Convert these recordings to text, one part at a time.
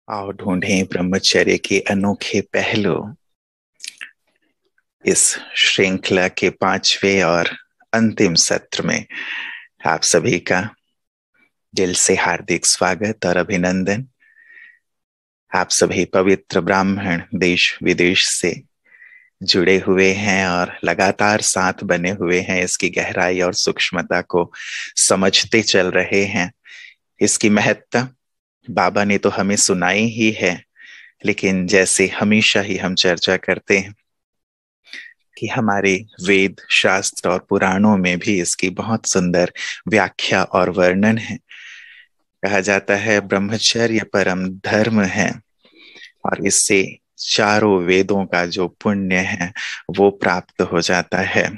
आओ ढूंढें ब्रह्मचर्य के अनोखे पहलू। इस श्रृंखला के पांचवें और अंतिम सत्र में आप सभी का दिल से हार्दिक स्वागत और अभिनंदन। आप सभी पवित्र ब्राह्मण देश विदेश से जुड़े हुए हैं और लगातार साथ बने हुए हैं। इसकी गहराई और सूक्ष्मता को समझते चल रहे हैं। इसकी महत्ता बाबा ने तो हमें सुनाई ही है, लेकिन जैसे हमेशा ही हम चर्चा करते हैं कि हमारे वेद शास्त्र और पुराणों में भी इसकी बहुत सुंदर व्याख्या और वर्णन है। कहा जाता है ब्रह्मचर्य परम धर्म है और इससे चारों वेदों का जो पुण्य है वो प्राप्त हो जाता है।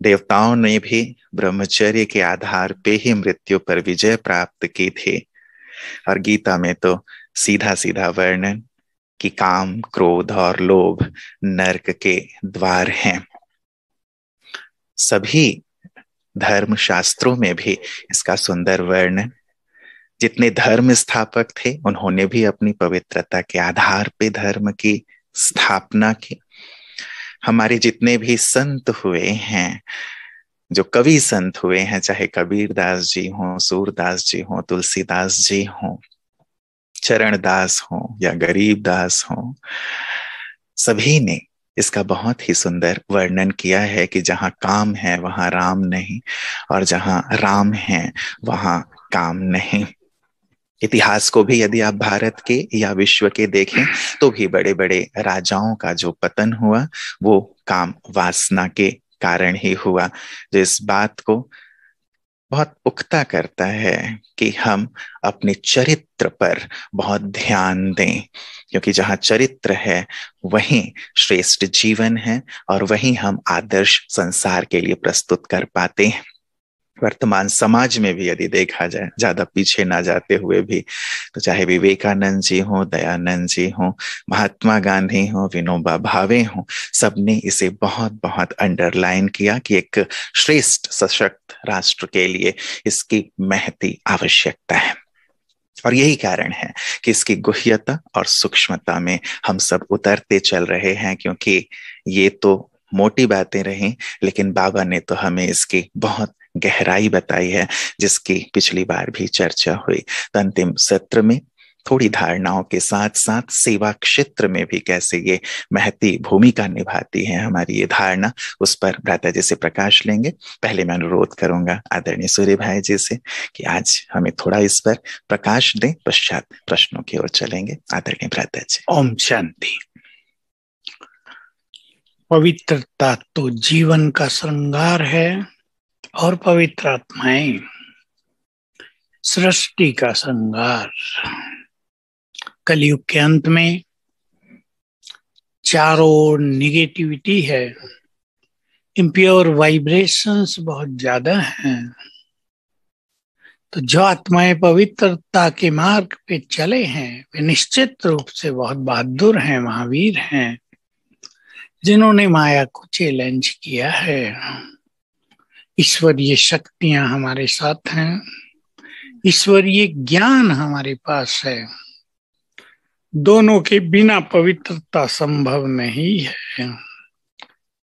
देवताओं ने भी ब्रह्मचर्य के आधार पे ही मृत्यु पर विजय प्राप्त की थी। और गीता में तो सीधा सीधा वर्णन कि काम, क्रोध और लोभ नरक के द्वार हैं। सभी धर्म शास्त्रों में भी इसका सुंदर वर्णन। जितने धर्म स्थापक थे उन्होंने भी अपनी पवित्रता के आधार पे धर्म की स्थापना की। हमारे जितने भी संत हुए हैं, जो कवि संत हुए हैं, चाहे कबीरदास जी हों, सूरदास जी हों, तुलसीदास जी हों, चरणदास हों या गरीबदास हों, सभी ने इसका बहुत ही सुंदर वर्णन किया है कि जहां काम है वहां राम नहीं, और जहां राम है वहां काम नहीं। इतिहास को भी यदि आप भारत के या विश्व के देखें तो भी बड़े बड़े राजाओं का जो पतन हुआ वो काम वासना के कारण ही हुआ, जो इस बात को बहुत पुख्ता करता है कि हम अपने चरित्र पर बहुत ध्यान दें, क्योंकि जहां चरित्र है वहीं श्रेष्ठ जीवन है और वहीं हम आदर्श संसार के लिए प्रस्तुत कर पाते हैं। वर्तमान समाज में भी यदि देखा जाए, ज्यादा पीछे ना जाते हुए भी, तो चाहे विवेकानंद जी हो, दयानंद जी हो, महात्मा गांधी हो, विनोबा भावे हो, सबने इसे बहुत बहुत अंडरलाइन किया कि एक श्रेष्ठ सशक्त राष्ट्र के लिए इसकी महती आवश्यकता है। और यही कारण है कि इसकी गुह्यता और सूक्ष्मता में हम सब उतरते चल रहे हैं, क्योंकि ये तो मोटी बातें रही, लेकिन बाबा ने तो हमें इसकी बहुत गहराई बताई है, जिसकी पिछली बार भी चर्चा हुई। तो अंतिम सत्र में थोड़ी धारणाओं के साथ साथ सेवा क्षेत्र में भी कैसे ये महती भूमिका निभाती है हमारी ये धारणा, उस पर भ्राता जी से प्रकाश लेंगे। पहले मैं अनुरोध करूंगा आदरणीय सूर्य भाई जी से कि आज हमें थोड़ा इस पर प्रकाश दें, पश्चात प्रश्नों की ओर चलेंगे। आदरणीय भ्राता जी। ओम शांति। पवित्रता तो जीवन का श्रृंगार है और पवित्र आत्माएं सृष्टि का श्रृंगार। कलयुग के अंत में चारों ओर निगेटिविटी है, इम्प्योर वाइब्रेशंस बहुत ज्यादा हैं। तो जो आत्माएं पवित्रता के मार्ग पे चले हैं वे निश्चित रूप से बहुत बहादुर हैं, महावीर हैं, जिन्होंने माया को चैलेंज किया है। ईश्वरीय शक्तियां हमारे साथ हैं, ईश्वरीय ज्ञान हमारे पास है। दोनों के बिना पवित्रता संभव नहीं है।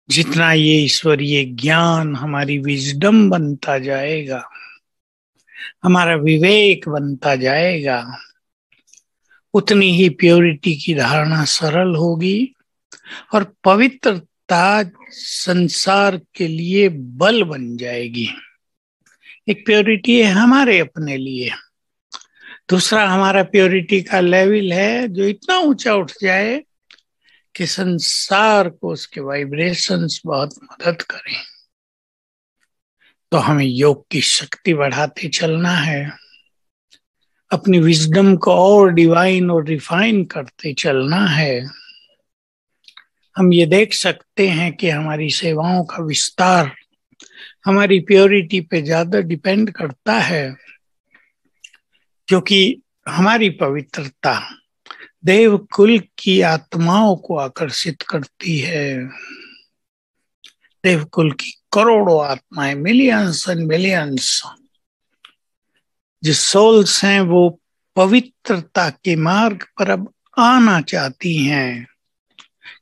जितना ये ईश्वरीय ज्ञान हमारी विजडम बनता जाएगा, हमारा विवेक बनता जाएगा, उतनी ही प्योरिटी की धारणा सरल होगी और पवित्रता संसार के लिए बल बन जाएगी। एक प्योरिटी है हमारे अपने लिए, दूसरा हमारा प्योरिटी का लेवल है जो इतना ऊंचा उठ जाए कि संसार को उसके वाइब्रेशंस बहुत मदद करें। तो हमें योग की शक्ति बढ़ाते चलना है, अपनी विजडम को और डिवाइन और रिफाइन करते चलना है। हम ये देख सकते हैं कि हमारी सेवाओं का विस्तार हमारी प्योरिटी पे ज्यादा डिपेंड करता है, क्योंकि हमारी पवित्रता देवकुल की आत्माओं को आकर्षित करती है। देवकुल की करोड़ों आत्माएं, मिलियंस एंड मिलियंस जो सोल्स हैं, वो पवित्रता के मार्ग पर अब आना चाहती हैं,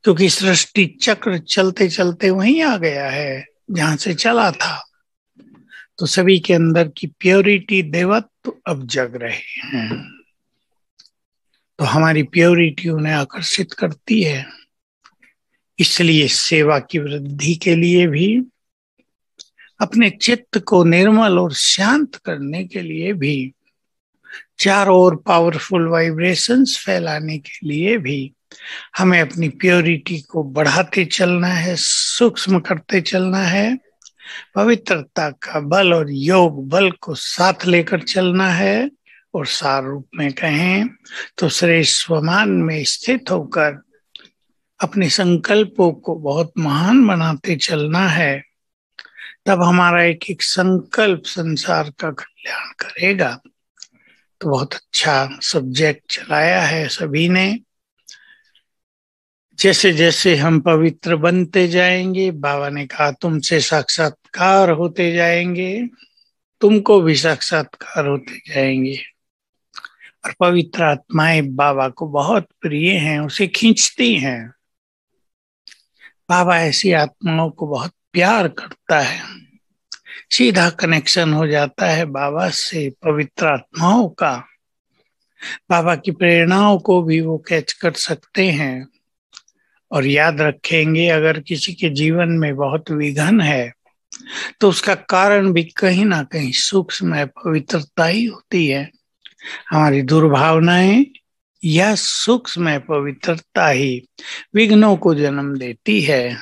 क्योंकि सृष्टि चक्र चलते चलते वहीं आ गया है जहां से चला था। तो सभी के अंदर की प्योरिटी, देवत्व अब जग रहे हैं। तो हमारी प्योरिटी उन्हें आकर्षित करती है। इसलिए सेवा की वृद्धि के लिए भी, अपने चित्त को निर्मल और शांत करने के लिए भी, चारों ओर पावरफुल वाइब्रेशंस फैलाने के लिए भी हमें अपनी प्योरिटी को बढ़ाते चलना है, सूक्ष्म करते चलना है। पवित्रता का बल और योग बल को साथ लेकर चलना है। और सार रूप में कहें तो श्रेष्ठ स्वमान में स्थित होकर अपने संकल्पों को बहुत महान बनाते चलना है। तब हमारा एक एक संकल्प संसार का कल्याण करेगा। तो बहुत अच्छा सब्जेक्ट चलाया है सभी ने। जैसे जैसे हम पवित्र बनते जाएंगे, बाबा ने कहा तुमसे साक्षात्कार होते जाएंगे, तुमको भी साक्षात्कार होते जाएंगे। और पवित्र आत्माएं बाबा को बहुत प्रिय हैं, उसे खींचती हैं। बाबा ऐसी आत्माओं को बहुत प्यार करता है। सीधा कनेक्शन हो जाता है बाबा से पवित्र आत्माओं का। बाबा की प्रेरणाओं को भी वो कैच कर सकते हैं। और याद रखेंगे, अगर किसी के जीवन में बहुत विघन है तो उसका कारण भी कहीं ना कहीं सूक्ष्म पवित्रता ही होती है। हमारी दुर्भावनाएं या सूक्ष्म पवित्रता ही विघ्नों को जन्म देती है।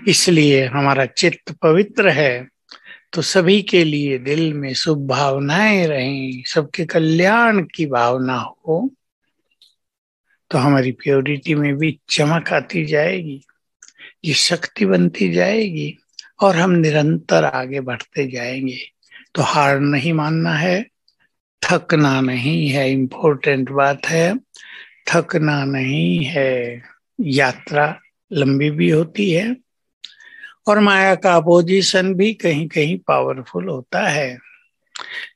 इसलिए हमारा चित्त पवित्र है तो सभी के लिए दिल में शुभ भावनाएं रहें, सबके कल्याण की भावना हो, तो हमारी प्योरिटी में भी चमक आती जाएगी, ये शक्ति बनती जाएगी और हम निरंतर आगे बढ़ते जाएंगे। तो हार नहीं मानना है, थकना नहीं है। इम्पोर्टेंट बात है, थकना नहीं है। यात्रा लंबी भी होती है और माया का अपोजिशन भी कहीं कहीं पावरफुल होता है।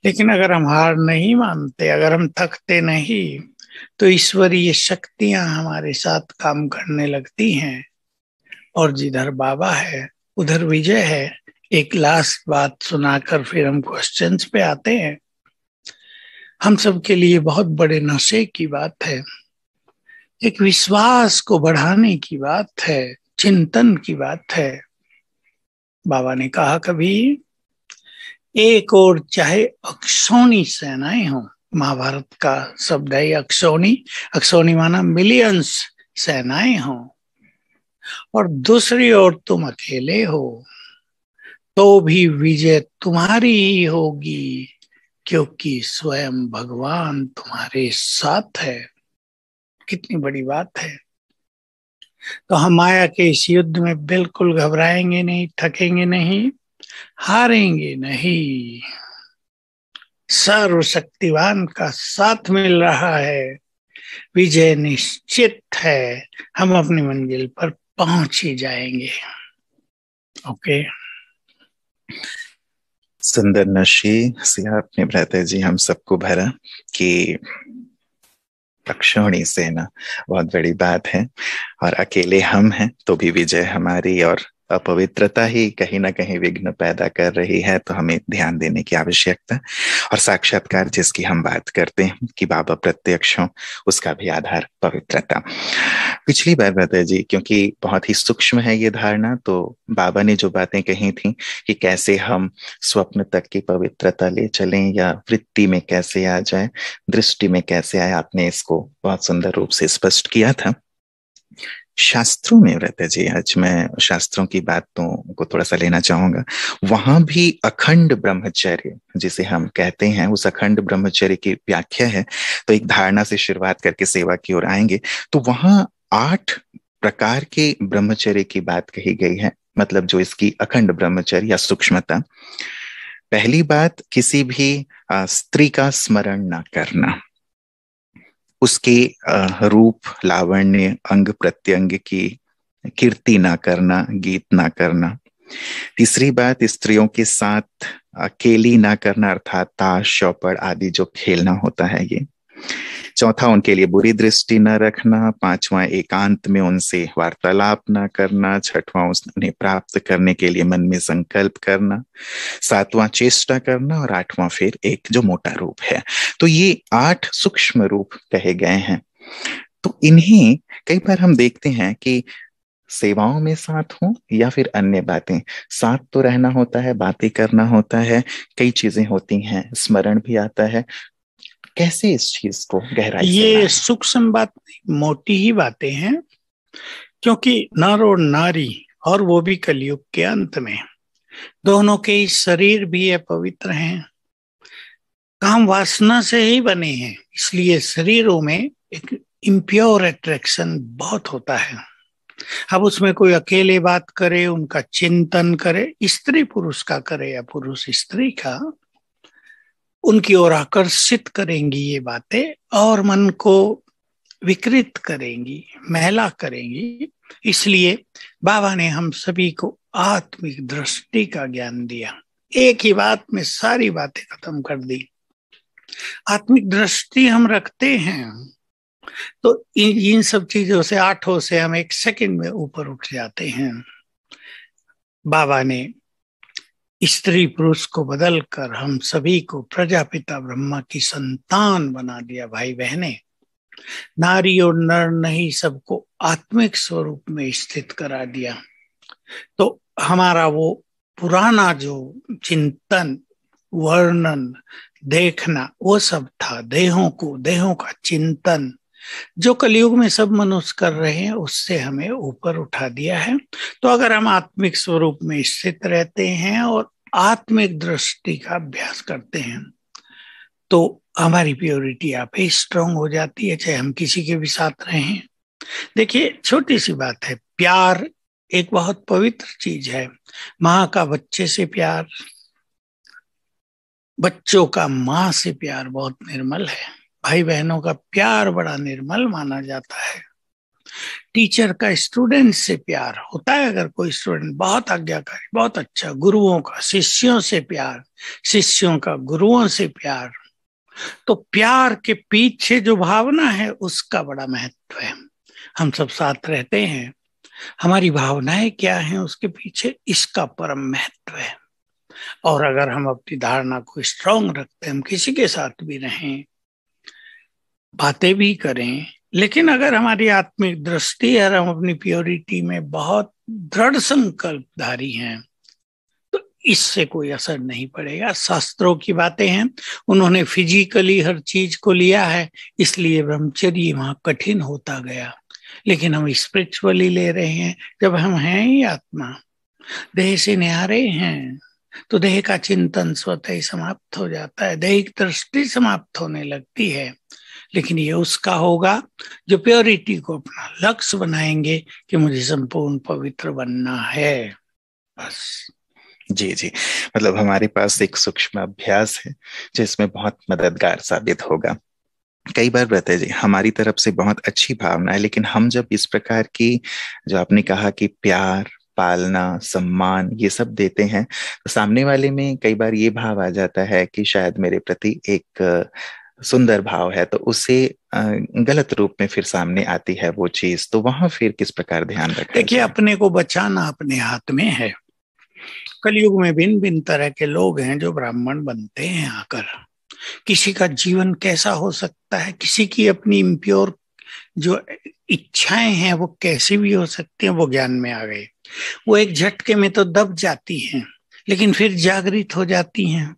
लेकिन अगर हम हार नहीं मानते, अगर हम थकते नहीं, तो ईश्वरीय शक्तियां हमारे साथ काम करने लगती हैं। और जिधर बाबा है उधर विजय है। एक लास्ट बात सुनाकर फिर हम क्वेश्चंस पे आते हैं। हम सब के लिए बहुत बड़े नशे की बात है, एक विश्वास को बढ़ाने की बात है, चिंतन की बात है। बाबा ने कहा कभी, एक और चाहे अक्षौणी सेनाएं हो, महाभारत का शब्द है अक्षौणी। अक्षौणी माना मिलियंस सेनाएं हो, और दूसरी ओर तुम अकेले हो, तो भी विजय तुम्हारी ही होगी, क्योंकि स्वयं भगवान तुम्हारे साथ है। कितनी बड़ी बात है। तो हम माया के इस युद्ध में बिल्कुल घबराएंगे नहीं, थकेंगे नहीं, हारेंगे नहीं। सर्वशक्तिवान का साथ मिल रहा है, विजय निश्चित है। हम अपनी मंजिल पर पहुंच ही जाएंगे। ओके। सुंदर नशे से आपने भ्राता जी हम सबको भरा कि अक्षौणी सेना बहुत बड़ी बात है, और अकेले हम हैं तो भी विजय हमारी, और अपवित्रता ही कहीं ना कहीं विघ्न पैदा कर रही है। तो हमें ध्यान देने की आवश्यकता। और साक्षात्कार जिसकी हम बात करते हैं कि बाबा प्रत्यक्ष हो, उसका भी आधार पवित्रता। पिछली बार बताया जी, क्योंकि बहुत ही सूक्ष्म है ये धारणा, तो बाबा ने जो बातें कही थी कि कैसे हम स्वप्न तक की पवित्रता ले चलें, या वृत्ति में कैसे आ जाए, दृष्टि में कैसे आए, आपने इसको बहुत सुंदर रूप से स्पष्ट किया था। शास्त्रों में रहते जी, आज मैं शास्त्रों की बातों को थोड़ा सा लेना चाहूंगा। वहां भी अखंड ब्रह्मचर्य जिसे हम कहते हैं, उस अखंड ब्रह्मचर्य की व्याख्या है। तो एक धारणा से शुरुआत करके सेवा की ओर आएंगे। तो वहां 8 प्रकार के ब्रह्मचर्य की बात कही गई है, मतलब जो इसकी अखंड ब्रह्मचर्य या सूक्ष्मता। पहली बात, किसी भी स्त्री का स्मरण न करना, उसके रूप लावण्य अंग प्रत्यंग की कीर्ति ना करना, गीत ना करना। तीसरी बात, स्त्रियों के साथ अकेली ना करना, अर्थात ताश चौपड़ आदि जो खेलना होता है ये। चौथा, उनके लिए बुरी दृष्टि न रखना। पांचवा, एकांत में उनसे वार्तालाप न करना। छठवां, उन्हें प्राप्त करने के लिए मन में संकल्प करना। सातवां, चेष्टा करना। और आठवां फिर एक जो मोटा रूप है। तो ये 8 सूक्ष्म रूप कहे गए हैं। तो इन्हीं कई बार हम देखते हैं कि सेवाओं में साथ हो या फिर अन्य बातें, साथ तो रहना होता है, बातें करना होता है, कई चीजें होती हैं, स्मरण भी आता है। कैसे इस चीज को गहराई से ये लाएं? सूक्ष्म बात मोटी ही बातें हैं, क्योंकि नर और नारी, और वो भी कलयुग के अंत में, दोनों के ही शरीर भी अपवित्र हैं, काम वासना से ही बने हैं। इसलिए शरीरों में एक इम्प्योर अट्रैक्शन बहुत होता है। अब उसमें कोई अकेले बात करे, उनका चिंतन करे, स्त्री पुरुष का करे या पुरुष स्त्री का, उनकी ओर आकर्षित करेंगी ये बातें, और मन को विकृत करेंगी, महिला करेंगी। इसलिए बाबा ने हम सभी को आत्मिक दृष्टि का ज्ञान दिया। एक ही बात में सारी बातें खत्म कर दी। आत्मिक दृष्टि हम रखते हैं तो इन सब चीजों से, आठों से हम एक सेकंड में ऊपर उठ जाते हैं। बाबा ने स्त्री पुरुष को बदलकर हम सभी को प्रजापिता ब्रह्मा की संतान बना दिया। भाई बहने, नारी और नर नहीं, सबको आत्मिक स्वरूप में स्थित करा दिया। तो हमारा वो पुराना जो चिंतन, वर्णन, देखना, वो सब था। देहों का चिंतन जो कलयुग में सब मनुष्य कर रहे हैं, उससे हमें ऊपर उठा दिया है। तो अगर हम आत्मिक स्वरूप में स्थित रहते हैं और आत्मिक दृष्टि का अभ्यास करते हैं, तो हमारी प्योरिटी आप ही स्ट्रांग हो जाती है, चाहे हम किसी के भी साथ रहें। देखिए, छोटी सी बात है, प्यार एक बहुत पवित्र चीज है। माँ का बच्चे से प्यार, बच्चों का माँ से प्यार बहुत निर्मल है। भाई बहनों का प्यार बड़ा निर्मल माना जाता है। टीचर का स्टूडेंट से प्यार होता है, अगर कोई स्टूडेंट बहुत आज्ञाकारी, बहुत अच्छा। गुरुओं का शिष्यों से प्यार, शिष्यों का गुरुओं से प्यार। तो प्यार के पीछे जो भावना है, उसका बड़ा महत्व है। हम सब साथ रहते हैं, हमारी भावनाएं क्या हैं उसके पीछे, इसका परम महत्व है। और अगर हम अपनी धारणा को स्ट्रांग रखते हैं, हम किसी के साथ भी रहें, बातें भी करें, लेकिन अगर हमारी आत्मिक दृष्टि और हम अपनी प्योरिटी में बहुत दृढ़ संकल्पधारी हैं, तो इससे कोई असर नहीं पड़ेगा। शास्त्रों की बातें हैं, उन्होंने फिजिकली हर चीज को लिया है, इसलिए ब्रह्मचर्य वहां कठिन होता गया। लेकिन हम स्पिरिचुअली ले रहे हैं। जब हम हैं ही आत्मा, देह से न्यारे हैं, तो देह का चिंतन स्वतः ही समाप्त हो जाता है, दैहिक दृष्टि समाप्त होने लगती है। लेकिन ये उसका होगा जो प्योरिटी को अपना लक्ष्य बनाएंगे कि मुझे संपूर्ण पवित्र बनना है, बस। जी जी, मतलब हमारे पास एक सूक्ष्म अभ्यास है जिसमें बहुत मददगार साबित होगा। कई बार रहते जी, हमारी तरफ से बहुत अच्छी भावना है, लेकिन हम जब इस प्रकार की, जो आपने कहा कि प्यार, पालना, सम्मान, ये सब देते हैं, तो सामने वाले में कई बार ये भाव आ जाता है कि शायद मेरे प्रति एक सुंदर भाव है, तो उसे गलत रूप में फिर सामने आती है वो चीज। तो वहां फिर किस प्रकार ध्यान रखा देखिए, जाए? अपने को बचाना अपने हाथ में है। कलयुग में भिन्न भिन्न तरह के लोग हैं जो ब्राह्मण बनते हैं आकर। किसी का जीवन कैसा हो सकता है, किसी की अपनी इम्प्योर जो इच्छाएं हैं वो कैसी भी हो सकती हैं, वो ज्ञान में आ गए। वो एक झटके में तो दब जाती हैं, लेकिन फिर जागृत हो जाती हैं।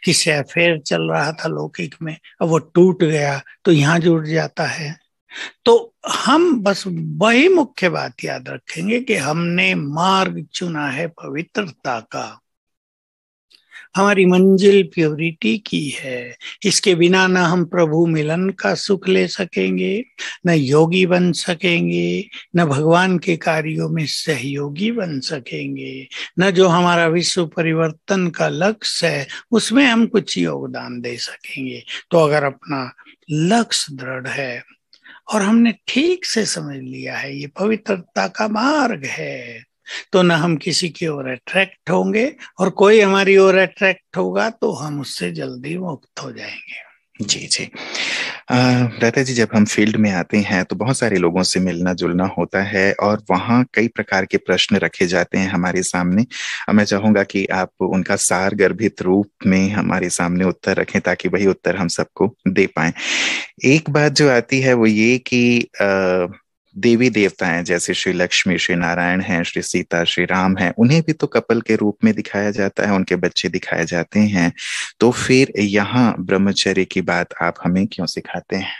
किसी अफेयर चल रहा था लौकिक में, अब वो टूट गया तो यहाँ जुड़ जाता है। तो हम बस वही मुख्य बात याद रखेंगे कि हमने मार्ग चुना है पवित्रता का। हमारी मंजिल प्योरिटी की है। इसके बिना न हम प्रभु मिलन का सुख ले सकेंगे, न योगी बन सकेंगे, न भगवान के कार्यों में सहयोगी बन सकेंगे, न जो हमारा विश्व परिवर्तन का लक्ष्य है उसमें हम कुछ योगदान दे सकेंगे। तो अगर अपना लक्ष्य दृढ़ है और हमने ठीक से समझ लिया है ये पवित्रता का मार्ग है, तो न हम किसी की ओर अट्रैक्ट होंगे, और कोई हमारी ओर अट्रैक्ट होगा तो हम उससे जल्दी मुक्त हो जाएंगे। जी जी। दादा जी, जब हम फील्ड में आते हैं तो बहुत सारे लोगों से मिलना जुलना होता है और वहाँ कई प्रकार के प्रश्न रखे जाते हैं हमारे सामने। मैं चाहूंगा कि आप उनका सार गर्भित रूप में हमारे सामने उत्तर रखें ताकि वही उत्तर हम सबको दे पाएं। एक बात जो आती है वो ये कि देवी देवताएं जैसे श्री लक्ष्मी, श्री नारायण हैं, श्री सीता, श्री राम हैं, उन्हें भी तो कपल के रूप में दिखाया जाता है, उनके बच्चे दिखाए जाते हैं। तो फिर यहाँ ब्रह्मचर्य की बात आप हमें क्यों सिखाते हैं?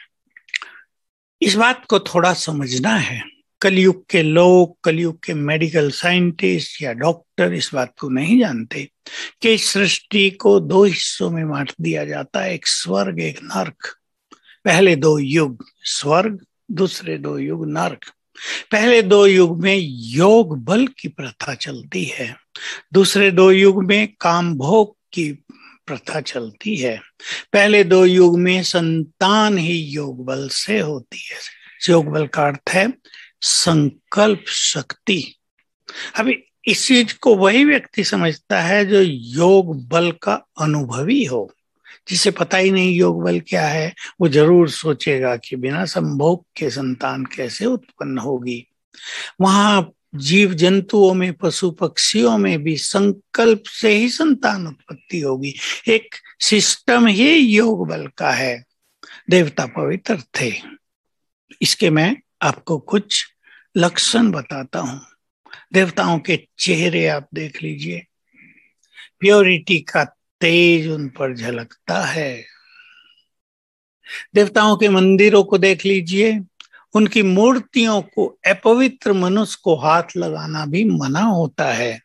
इस बात को थोड़ा समझना है। कलयुग के लोग, कलयुग के मेडिकल साइंटिस्ट या डॉक्टर इस बात को नहीं जानते कि सृष्टि को दो हिस्सों में बांट दिया जाता है, एक स्वर्ग एक नर्क। पहले दो युग स्वर्ग, दूसरे दो युग नर्क। पहले दो युग में योग बल की प्रथा चलती है, दूसरे दो युग में काम भोग की प्रथा चलती है। पहले दो युग में संतान ही योग बल से होती है। योग बल का अर्थ है संकल्प शक्ति। अभी इस चीज को वही व्यक्ति समझता है जो योग बल का अनुभवी हो। जिसे पता ही नहीं योग बल क्या है, वो जरूर सोचेगा कि बिना संभोग के संतान कैसे उत्पन्न होगी। वहां जीव जंतुओं में, पशु पक्षियों में भी संकल्प से ही संतान उत्पत्ति होगी। एक सिस्टम ही योग बल का है। देवता पवित्र थे। इसके मैं आपको कुछ लक्षण बताता हूं। देवताओं के चेहरे आप देख लीजिए, प्योरिटी का तेज उन पर झलकता है। देवताओं के मंदिरों को देख लीजिए, उनकी मूर्तियों को अपवित्र मनुष्य को हाथ लगाना भी मना होता है।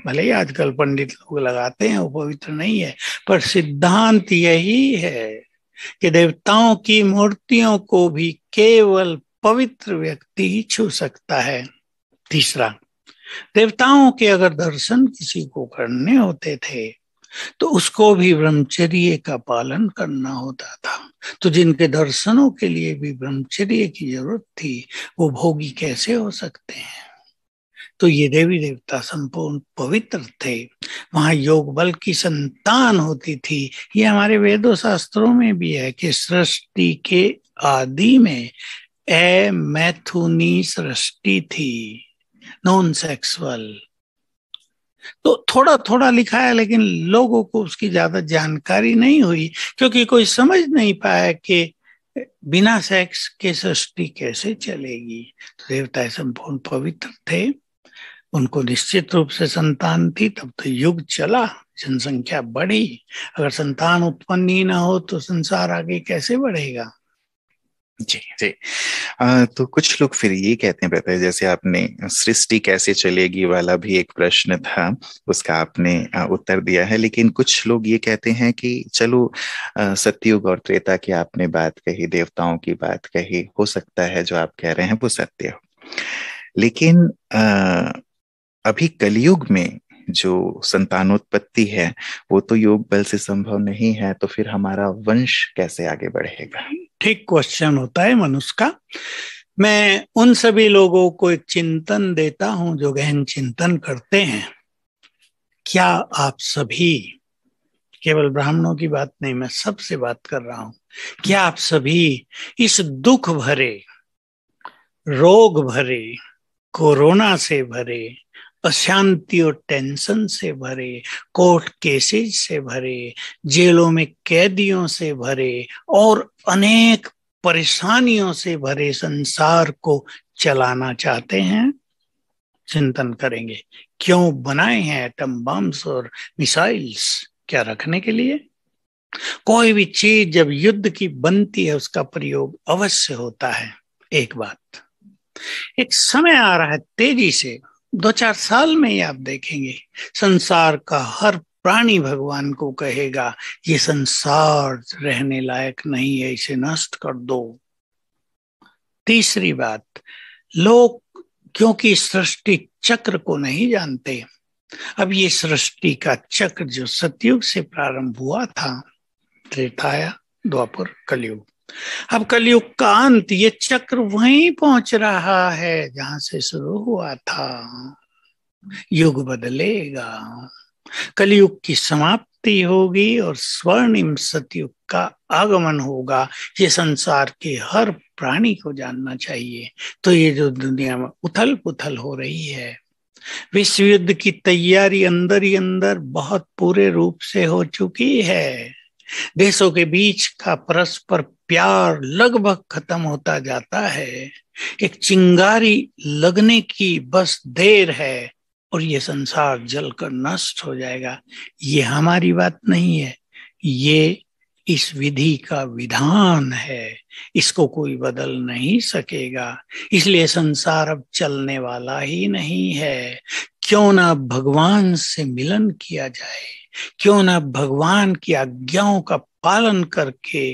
भले ही आजकल पंडित लोग लगाते हैं, वो पवित्र नहीं है, पर सिद्धांत यही है कि देवताओं की मूर्तियों को भी केवल पवित्र व्यक्ति ही छू सकता है। तीसरा, देवताओं के अगर दर्शन किसी को करने होते थे तो उसको भी ब्रह्मचर्य का पालन करना होता था। तो जिनके दर्शनों के लिए भी ब्रह्मचर्य की जरूरत थी, वो भोगी कैसे हो सकते हैं? तो ये देवी देवता संपूर्ण पवित्र थे। वहां योग बल की संतान होती थी। ये हमारे वेदों शास्त्रों में भी है कि सृष्टि के आदि में मैथुनी सृष्टि थी, नॉन सेक्सुअल। तो थोड़ा थोड़ा लिखा है, लेकिन लोगों को उसकी ज्यादा जानकारी नहीं हुई, क्योंकि कोई समझ नहीं पाया कि बिना सेक्स के सृष्टि कैसे चलेगी। तो देवता संपूर्ण पवित्र थे, उनको निश्चित रूप से संतान थी। तब तो युग चला, जनसंख्या बढ़ी। अगर संतान उत्पन्न ही ना हो तो संसार आगे कैसे बढ़ेगा? जी जी। तो कुछ लोग फिर ये कहते हैं, पता है, जैसे आपने सृष्टि कैसे चलेगी वाला भी एक प्रश्न था, उसका आपने उत्तर दिया है। लेकिन कुछ लोग ये कहते हैं कि चलो, सतयुग और त्रेता की आपने बात कही, देवताओं की बात कही, हो सकता है जो आप कह रहे हैं वो सत्य हो। लेकिन अभी कलयुग में जो संतानोत्पत्ति है वो तो योग बल से संभव नहीं है, तो फिर हमारा वंश कैसे आगे बढ़ेगा? ठीक क्वेश्चन होता है मनुष्य का। मैं उन सभी लोगों को एक चिंतन देता हूं जो गहन चिंतन करते हैं। क्या आप सभी, केवल ब्राह्मणों की बात नहीं, मैं सबसे बात कर रहा हूं, क्या आप सभी इस दुख भरे, रोग भरे, कोरोना से भरे, अशांति और टेंशन से भरे, कोर्ट केसेस से भरे, जेलों में कैदियों से भरे और अनेक परेशानियों से भरे संसार को चलाना चाहते हैं? चिंतन करेंगे। क्यों बनाए हैं एटम बम्स और मिसाइल्स? क्या रखने के लिए? कोई भी चीज जब युद्ध की बनती है उसका प्रयोग अवश्य होता है। एक बात, एक समय आ रहा है तेजी से, 2-4 साल में ही आप देखेंगे संसार का हर प्राणी भगवान को कहेगा ये संसार रहने लायक नहीं है, इसे नष्ट कर दो। तीसरी बात, लोग क्योंकि सृष्टि चक्र को नहीं जानते, अब ये सृष्टि का चक्र जो सतयुग से प्रारंभ हुआ था, त्रेताया, द्वापर, कलयुग, अब कलयुग का अंत, ये चक्र वहीं पहुंच रहा है जहां से शुरू हुआ था। युग बदलेगा, कलयुग की समाप्ति होगी और स्वर्णिम सतयुग का आगमन होगा। ये संसार के हर प्राणी को जानना चाहिए। तो ये जो दुनिया में उथल पुथल हो रही है, विश्व युद्ध की तैयारी अंदर ही अंदर बहुत पूरे रूप से हो चुकी है। देशों के बीच का परस्पर प्यार लगभग खत्म होता जाता है। एक चिंगारी लगने की बस देर है और ये संसार जलकर नष्ट हो जाएगा। ये हमारी बात नहीं है, ये इस विधि का विधान है। इसको कोई बदल नहीं सकेगा। इसलिए संसार अब चलने वाला ही नहीं है। क्यों ना भगवान से मिलन किया जाए, क्यों ना भगवान की आज्ञाओं का पालन करके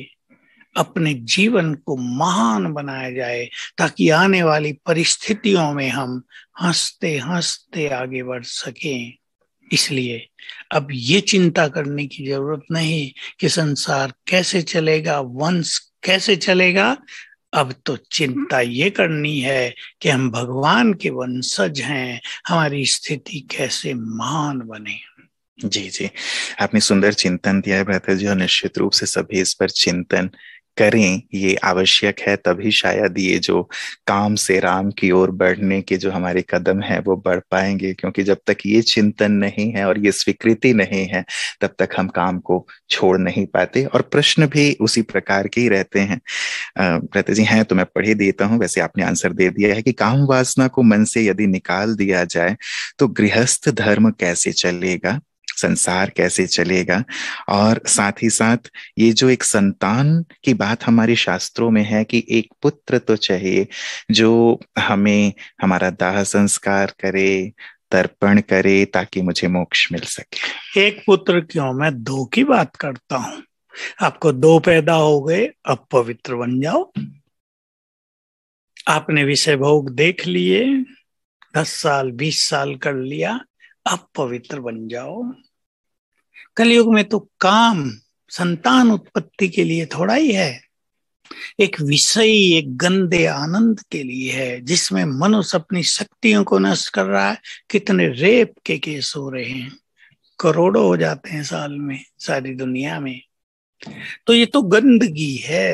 अपने जीवन को महान बनाया जाए, ताकि आने वाली परिस्थितियों में हम हंसते हंसते आगे बढ़ सकें। इसलिए अब ये चिंता करने की जरूरत नहीं कि संसार कैसे चलेगा, वंश कैसे चलेगा। अब तो चिंता ये करनी है कि हम भगवान के वंशज हैं, हमारी स्थिति कैसे महान बने। जी जी, आपने सुंदर चिंतन दिया है भ्राता जी, और निश्चित रूप से सभी इस पर चिंतन करें, ये आवश्यक है। तभी शायद ये जो काम से राम की ओर बढ़ने के जो हमारे कदम हैं वो बढ़ पाएंगे, क्योंकि जब तक ये चिंतन नहीं है और ये स्वीकृति नहीं है तब तक हम काम को छोड़ नहीं पाते। और प्रश्न भी उसी प्रकार के ही रहते हैं। भ्राता जी हैं तो मैं पढ़ ही देता हूँ, वैसे आपने आंसर दे दिया है कि काम वासना को मन से यदि निकाल दिया जाए तो गृहस्थ धर्म कैसे चलेगा, संसार कैसे चलेगा। और साथ ही साथ ये जो एक संतान की बात हमारे शास्त्रों में है कि एक पुत्र तो चाहिए जो हमें हमारा दाह संस्कार करे, तर्पण करे, ताकि मुझे मोक्ष मिल सके। एक पुत्र क्यों, मैं दो की बात करता हूं। आपको दो पैदा हो गए, अब पवित्र बन जाओ। आपने विषय भोग देख लिए, 10 साल 20 साल कर लिया, अब पवित्र बन जाओ। कलयुग में तो काम संतान उत्पत्ति के लिए थोड़ा ही है, एक विषय, एक गंदे आनंद के लिए है, जिसमें मनुष्य अपनी शक्तियों को नष्ट कर रहा है। कितने रेप के केस हो रहे हैं, करोड़ों हो जाते हैं साल में सारी दुनिया में। तो ये तो गंदगी है,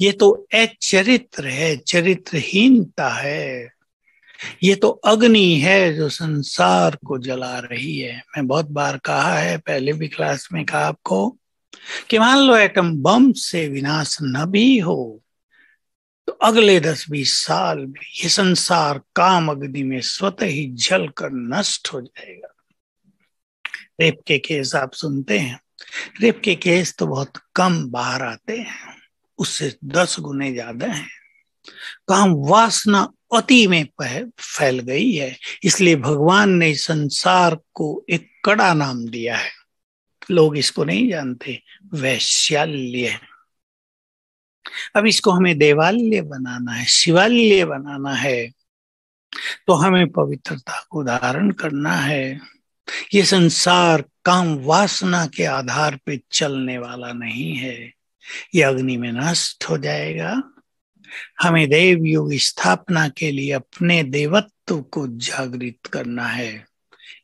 ये तो अचरित्र है, चरित्रहीनता है। ये तो अग्नि है जो संसार को जला रही है। मैं बहुत बार कहा है, पहले भी क्लास में कहा आपको, कि मान लो एटम बम से विनाश न भी हो तो अगले 10-20 साल में ये संसार काम अग्नि में स्वतः ही जल कर नष्ट हो जाएगा। रेप के केस आप सुनते हैं, रेप के केस तो बहुत कम बाहर आते हैं, उससे 10 गुने ज्यादा हैं। काम वासना अति में फैल गई है, इसलिए भगवान ने संसार को एक कड़ा नाम दिया है। लोग इसको नहीं जानते, वैश्याल्य। अब इसको हमें देवाल्य बनाना है, शिवाल्य बनाना है, तो हमें पवित्रता को धारण करना है। ये संसार काम वासना के आधार पे चलने वाला नहीं है, ये अग्नि में नष्ट हो जाएगा। हमें देव युग स्थापना के लिए अपने देवत्व को जागृत करना है,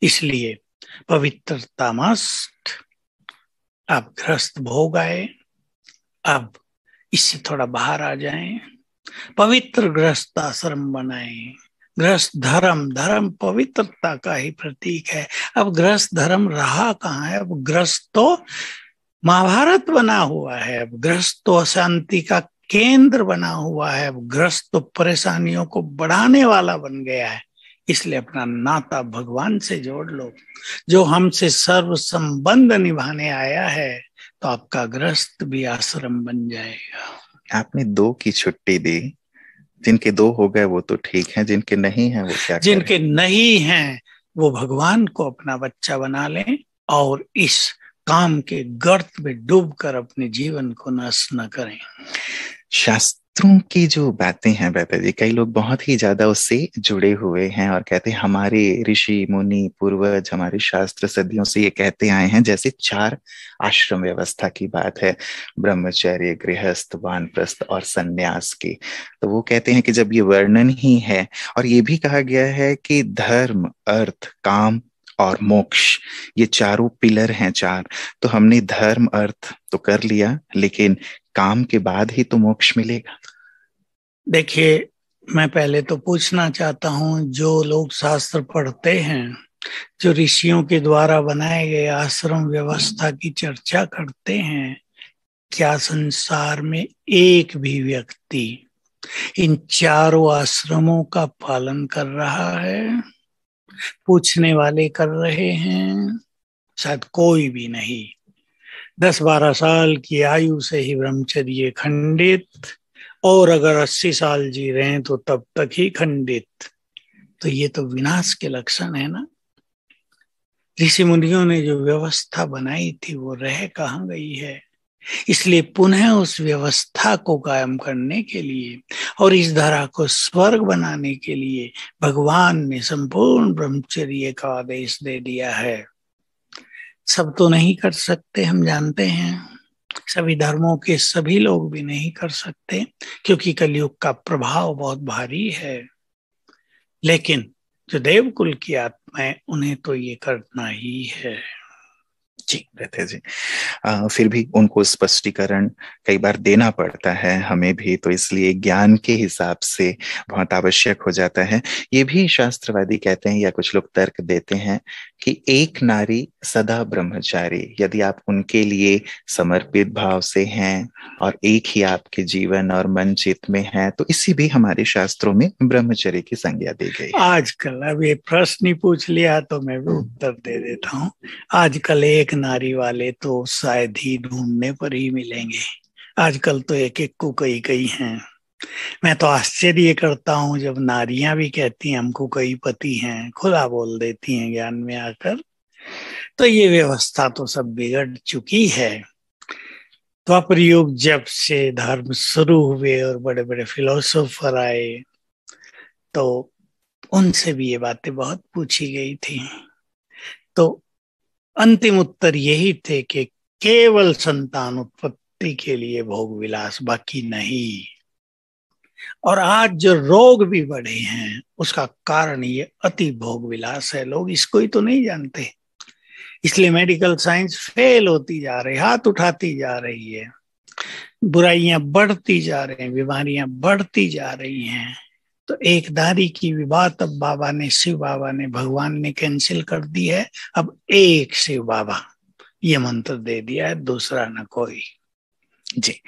इसलिए पवित्रता मस्ट। आप गृहस्थ भोग आए, अब इससे थोड़ा बाहर आ जाएं, पवित्र गृहस्थ आश्रम बनाएं। गृहस्थ धर्म, धर्म पवित्रता का ही प्रतीक है। अब गृहस्थ धर्म रहा कहाँ है? अब गृहस्थ तो महाभारत बना हुआ है, अब गृहस्थ तो अशांति का केंद्र बना हुआ है, अब गृहस्थ तो परेशानियों को बढ़ाने वाला बन गया है। इसलिए अपना नाता भगवान से जोड़ लो। जो हमसे सर्व संबंध निभाने आया है, तो आपका गृहस्थ भी आश्रम बन जाएगा। आपने 2 की छुट्टी दी, जिनके 2 हो गए वो तो ठीक है, जिनके नहीं है वो क्या जिनके करें? नहीं हैं वो भगवान को अपना बच्चा बना लें और इस काम के गर्त में डूबकर अपने जीवन को नष्ट न करें। शास्त्रों की जो बातें हैं बेटा जी, कई लोग बहुत ही ज्यादा उससे जुड़े हुए हैं और कहते हैं हमारे ऋषि मुनि पूर्वज, हमारे शास्त्र सदियों से ये कहते आए हैं। जैसे 4 आश्रम व्यवस्था की बात है, ब्रह्मचर्य, गृहस्थ, वानप्रस्थ और सन्यास की, तो वो कहते हैं कि जब ये वर्णन ही है और ये भी कहा गया है कि धर्म, अर्थ, काम और मोक्ष, ये चारों पिलर हैं चार। तो हमने धर्म अर्थ तो कर लिया, लेकिन काम के बाद ही तो मोक्ष मिलेगा। देखिए, मैं पहले तो पूछना चाहता हूँ, जो लोग शास्त्र पढ़ते हैं, जो ऋषियों के द्वारा बनाए गए आश्रम व्यवस्था की चर्चा करते हैं, क्या संसार में एक भी व्यक्ति इन चारों आश्रमों का पालन कर रहा है? पूछने वाले कर रहे हैं? शायद कोई भी नहीं। 10-12 साल की आयु से ही ब्रह्मचर्य खंडित, और अगर 80 साल जी रहे हैं तो तब तक ही खंडित। तो ये तो विनाश के लक्षण है ना। ऋषि मुनियों ने जो व्यवस्था बनाई थी वो रह कहाँ गई है? इसलिए पुनः उस व्यवस्था को कायम करने के लिए और इस धरा को स्वर्ग बनाने के लिए भगवान ने संपूर्ण ब्रह्मचर्य का आदेश दे दिया है। सब तो नहीं कर सकते, हम जानते हैं। सभी धर्मों के सभी लोग भी नहीं कर सकते, क्योंकि कलयुग का प्रभाव बहुत भारी है। लेकिन जो देवकुल की आत्माएं, उन्हें तो ये करना ही है। जी रहते जी। फिर भी उनको स्पष्टीकरण कई बार देना पड़ता है हमें भी, तो इसलिए ज्ञान के हिसाब से बहुत आवश्यक हो जाता है। ये भी शास्त्रवादी कहते हैं या कुछ लोग तर्क देते हैं कि एक नारी सदा ब्रह्मचारी, यदि आप उनके लिए समर्पित भाव से हैं और एक ही आपके जीवन और मन चित्त में है, तो इसी भी हमारे शास्त्रों में ब्रह्मचर्य की संज्ञा दी गई है। आजकल अब ये प्रश्न ही पूछ लिया तो मैं भी उत्तर दे देता हूँ। आजकल एक नारी वाले तो शायद ही ढूंढने पर ही मिलेंगे। आजकल तो एक एक को कई कई हैं। मैं तो आश्चर्य करता हूँ जब नारियां भी कहती हैं हमको कई पति हैं, खुला बोल देती हैं ज्ञान में आकर। तो ये व्यवस्था तो सब बिगड़ चुकी है। द्वापर युग जब से धर्म शुरू हुए और बड़े बड़े फिलोसोफर आए, तो उनसे भी ये बातें बहुत पूछी गई थी। तो अंतिम उत्तर यही थे कि केवल संतान उत्पत्ति के लिए भोग विलास, बाकी नहीं। और आज जो रोग भी बढ़े हैं उसका कारण ये अति भोग विलास है। लोग इसको ही तो नहीं जानते, इसलिए मेडिकल साइंस फेल होती जा रही, हाथ उठाती जा रही है, बुराइयां बढ़ती जा रही हैं, बीमारियां बढ़ती जा रही हैं। तो एक दारी की विवाद अब बाबा ने, शिव बाबा ने, भगवान ने कैंसिल कर दी है। अब एक शिव बाबा ये मंत्र दे दिया है, दूसरा न कोई। जी।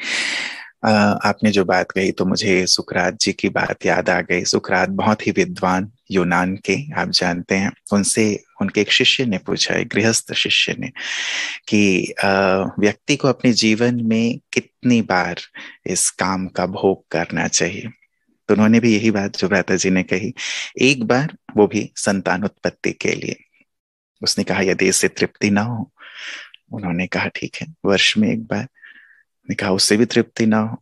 आपने जो बात कही तो मुझे सुकरात जी की बात याद आ गई। सुकरात बहुत ही विद्वान यूनान के, आप जानते हैं। उनसे उनके एक शिष्य ने पूछा, एक गृहस्थ शिष्य ने, कि व्यक्ति को अपने जीवन में कितनी बार इस काम का भोग करना चाहिए। तो उन्होंने भी यही बात जो भ्राता जी ने कही, एक बार, वो भी संतान उत्पत्ति के लिए। उसने कहा यदि इससे तृप्ति ना हो, उन्होंने कहा ठीक है वर्ष में एक बार। ने कहा उससे भी तृप्ति ना हो,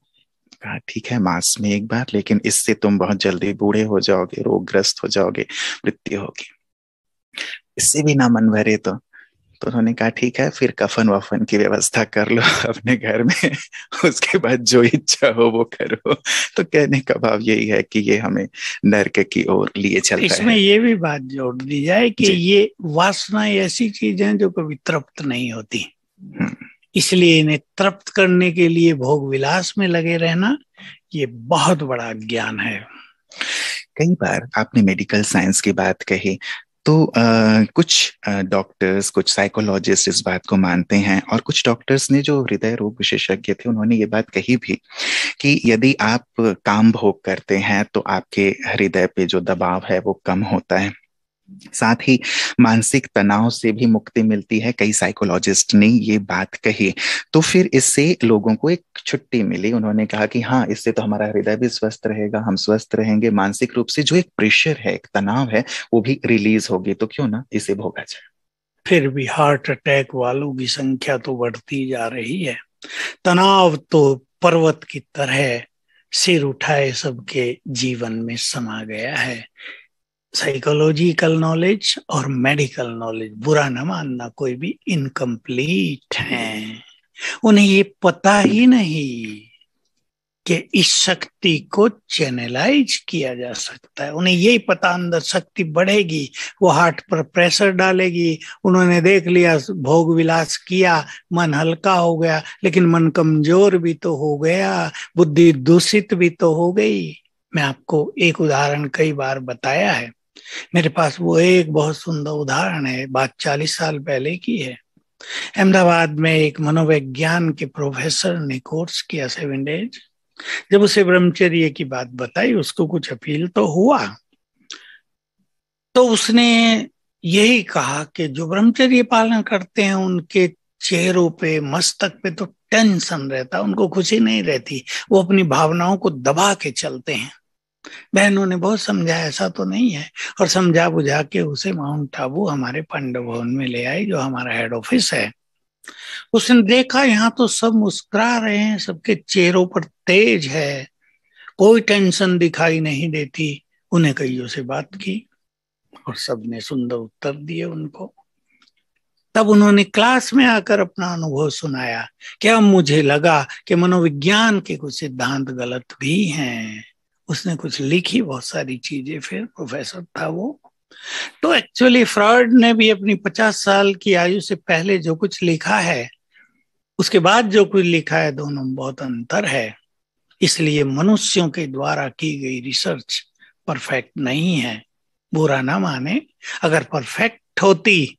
कहा ठीक है मास में एक बार, लेकिन इससे तुम बहुत जल्दी बूढ़े हो जाओगे, रोगग्रस्त हो जाओगे, मृत्यु होगी। इससे भी ना मन भरे तो उन्होंने कहा ठीक है फिर कफन वफन की व्यवस्था कर लो अपने घर में, उसके बाद जो इच्छा हो वो करो। तो कहने का भाव यही है कि ये हमें नरक की ओर लिए चलता इसमें है। ये भी बात जोड़ दी जाए कि ये वासना ऐसी चीज है जो कभी तृप्त नहीं होती, इसलिए इन्हें तृप्त करने के लिए भोग विलास में लगे रहना ये बहुत बड़ा ज्ञान है। कई बार आपने मेडिकल साइंस की बात कही, तो कुछ डॉक्टर्स, कुछ साइकोलॉजिस्ट इस बात को मानते हैं, और कुछ डॉक्टर्स ने जो हृदय रोग विशेषज्ञ थे उन्होंने ये बात कही भी कि यदि आप काम भोग करते हैं तो आपके हृदय पे जो दबाव है वो कम होता है, साथ ही मानसिक तनाव से भी मुक्ति मिलती है। कई साइकोलॉजिस्ट ने ये बात कही, तो फिर इससे लोगों को एक छुट्टी मिली। उन्होंने कहा कि हाँ, इससे तो हमारा हृदय भी स्वस्थ रहेगा, हम स्वस्थ रहेंगे, मानसिक रूप से जो एक प्रेशर है, एक तनाव है, वो भी रिलीज होगी, तो क्यों ना इसे भोगा जाए। फिर भी हार्ट अटैक वालों की संख्या तो बढ़ती जा रही है। तनाव तो पर्वत की तरह सिर उठाए सबके जीवन में समा गया है। साइकोलॉजिकल नॉलेज और मेडिकल नॉलेज, बुरा न मानना, कोई भी इनकम्प्लीट हैं, उन्हें ये पता ही नहीं। कि इस शक्ति को चैनलाइज किया जा सकता है। उन्हें यही पता अंदर शक्ति बढ़ेगी, वो हार्ट पर प्रेशर डालेगी। उन्होंने देख लिया, भोग विलास किया, मन हल्का हो गया, लेकिन मन कमजोर भी तो हो गया, बुद्धि दूषित भी तो हो गई। मैं आपको एक उदाहरण कई बार बताया है, मेरे पास वो एक बहुत सुंदर उदाहरण है, बात 40 साल पहले की है। अहमदाबाद में एक मनोविज्ञान के प्रोफेसर ने कोर्स किया 7 डेज। जब उसे ब्रह्मचर्य की बात बताई, उसको कुछ अपील तो हुआ, तो उसने यही कहा कि जो ब्रह्मचर्य पालन करते हैं उनके चेहरों पे, मस्तक पे तो टेंशन रहता, उनको खुशी नहीं रहती, वो अपनी भावनाओं को दबा के चलते हैं। बहनों ने बहुत समझाया ऐसा तो नहीं है, और समझा बुझा के उसे माउंट आबू हमारे पांडव भवन में ले आई, जो हमारा हेड ऑफिस है। उसने देखा यहाँ तो सब मुस्कुरा रहे हैं, सबके चेहरों पर तेज है, कोई टेंशन दिखाई नहीं देती। उन्हें कईयों से बात की और सबने सुंदर उत्तर दिए उनको। तब उन्होंने क्लास में आकर अपना अनुभव सुनाया कि अब मुझे लगा कि मनोविज्ञान के कुछ सिद्धांत गलत भी हैं। उसने कुछ लिखी बहुत सारी चीजें, फिर प्रोफेसर था वो। तो एक्चुअली फ्रॉइड ने भी अपनी 50 साल की आयु से पहले जो कुछ लिखा है, उसके बाद जो कुछ लिखा है, दोनों में बहुत अंतर है। इसलिए मनुष्यों के द्वारा की गई रिसर्च परफेक्ट नहीं है, बुरा ना माने। अगर परफेक्ट होती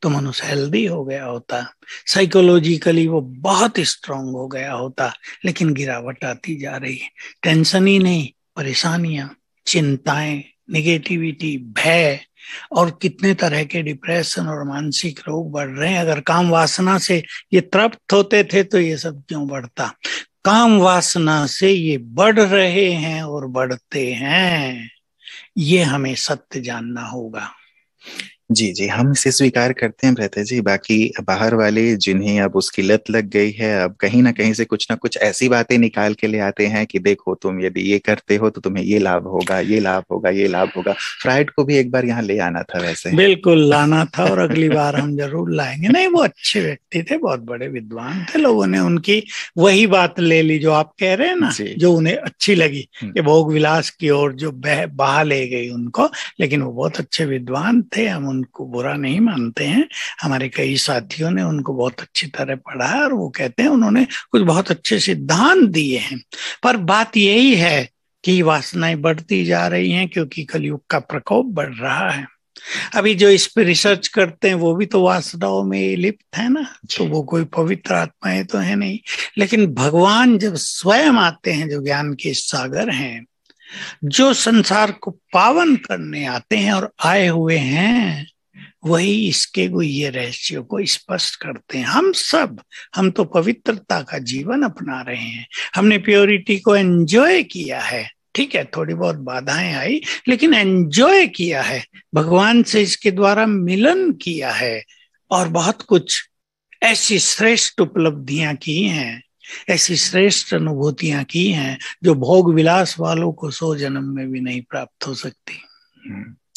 तो मनुष्य हेल्दी हो गया होता, साइकोलॉजिकली वो बहुत स्ट्रांग हो गया होता, लेकिन गिरावट आती जा रही है। टेंशन ही नहीं, परेशानियां, चिंताएं, निगेटिविटी, भय और कितने तरह के डिप्रेशन और मानसिक रोग बढ़ रहे हैं। अगर काम वासना से ये तृप्त होते थे तो ये सब क्यों बढ़ता? काम वासना से ये बढ़ रहे हैं और बढ़ते हैं, ये हमें सत्य जानना होगा। जी जी, हम इसे स्वीकार करते हैं भ्राता जी। बाकी बाहर वाले जिन्हें अब उसकी लत लग गई है, अब कहीं ना कहीं से कुछ ना कुछ ऐसी बातें निकाल के ले आते हैं कि देखो तुम यदि ये करते हो तो तुम्हें ये लाभ होगा, ये लाभ होगा, ये लाभ होगा। फ्राइड को भी एक बार यहाँ ले आना था वैसे। बिल्कुल लाना था, और अगली बार हम जरूर लाएंगे। नहीं, वो अच्छे व्यक्ति थे, बहुत बड़े विद्वान थे। लोगों ने उनकी वही बात ले ली जो आप कह रहे हैं ना, जो उन्हें अच्छी लगी कि भोग विलास की ओर जो बहा ले गई उनको। लेकिन वो बहुत अच्छे विद्वान थे, हम उनको बुरा नहीं मानते हैं। हमारे कई साथियों ने उनको बहुत अच्छी तरह पढ़ा, और वो कहते हैं उन्होंने कुछ बहुत अच्छे सिद्धांत दिए हैं। पर बात यही है कि वासनाएं बढ़ती जा रही हैं, क्योंकि कलयुग का प्रकोप बढ़ रहा है। अभी जो इस पे रिसर्च करते हैं वो भी तो वासनाओं में लिप्त है ना, तो वो कोई पवित्र आत्माएं तो है नहीं। लेकिन भगवान जब स्वयं आते हैं, जो ज्ञान के सागर हैं, जो संसार को पावन करने आते हैं और आए हुए हैं, वही इसके गुह्य रहस्यों को स्पष्ट करते हैं। हम तो पवित्रता का जीवन अपना रहे हैं, हमने प्योरिटी को एंजॉय किया है। ठीक है, थोड़ी बहुत बाधाएं आई, लेकिन एंजॉय किया है, भगवान से इसके द्वारा मिलन किया है, और बहुत कुछ ऐसी श्रेष्ठ उपलब्धियां की हैं, ऐसी श्रेष्ठ अनुभूतियां की हैं, जो भोग विलास वालों को 100 जन्म में भी नहीं प्राप्त हो सकती।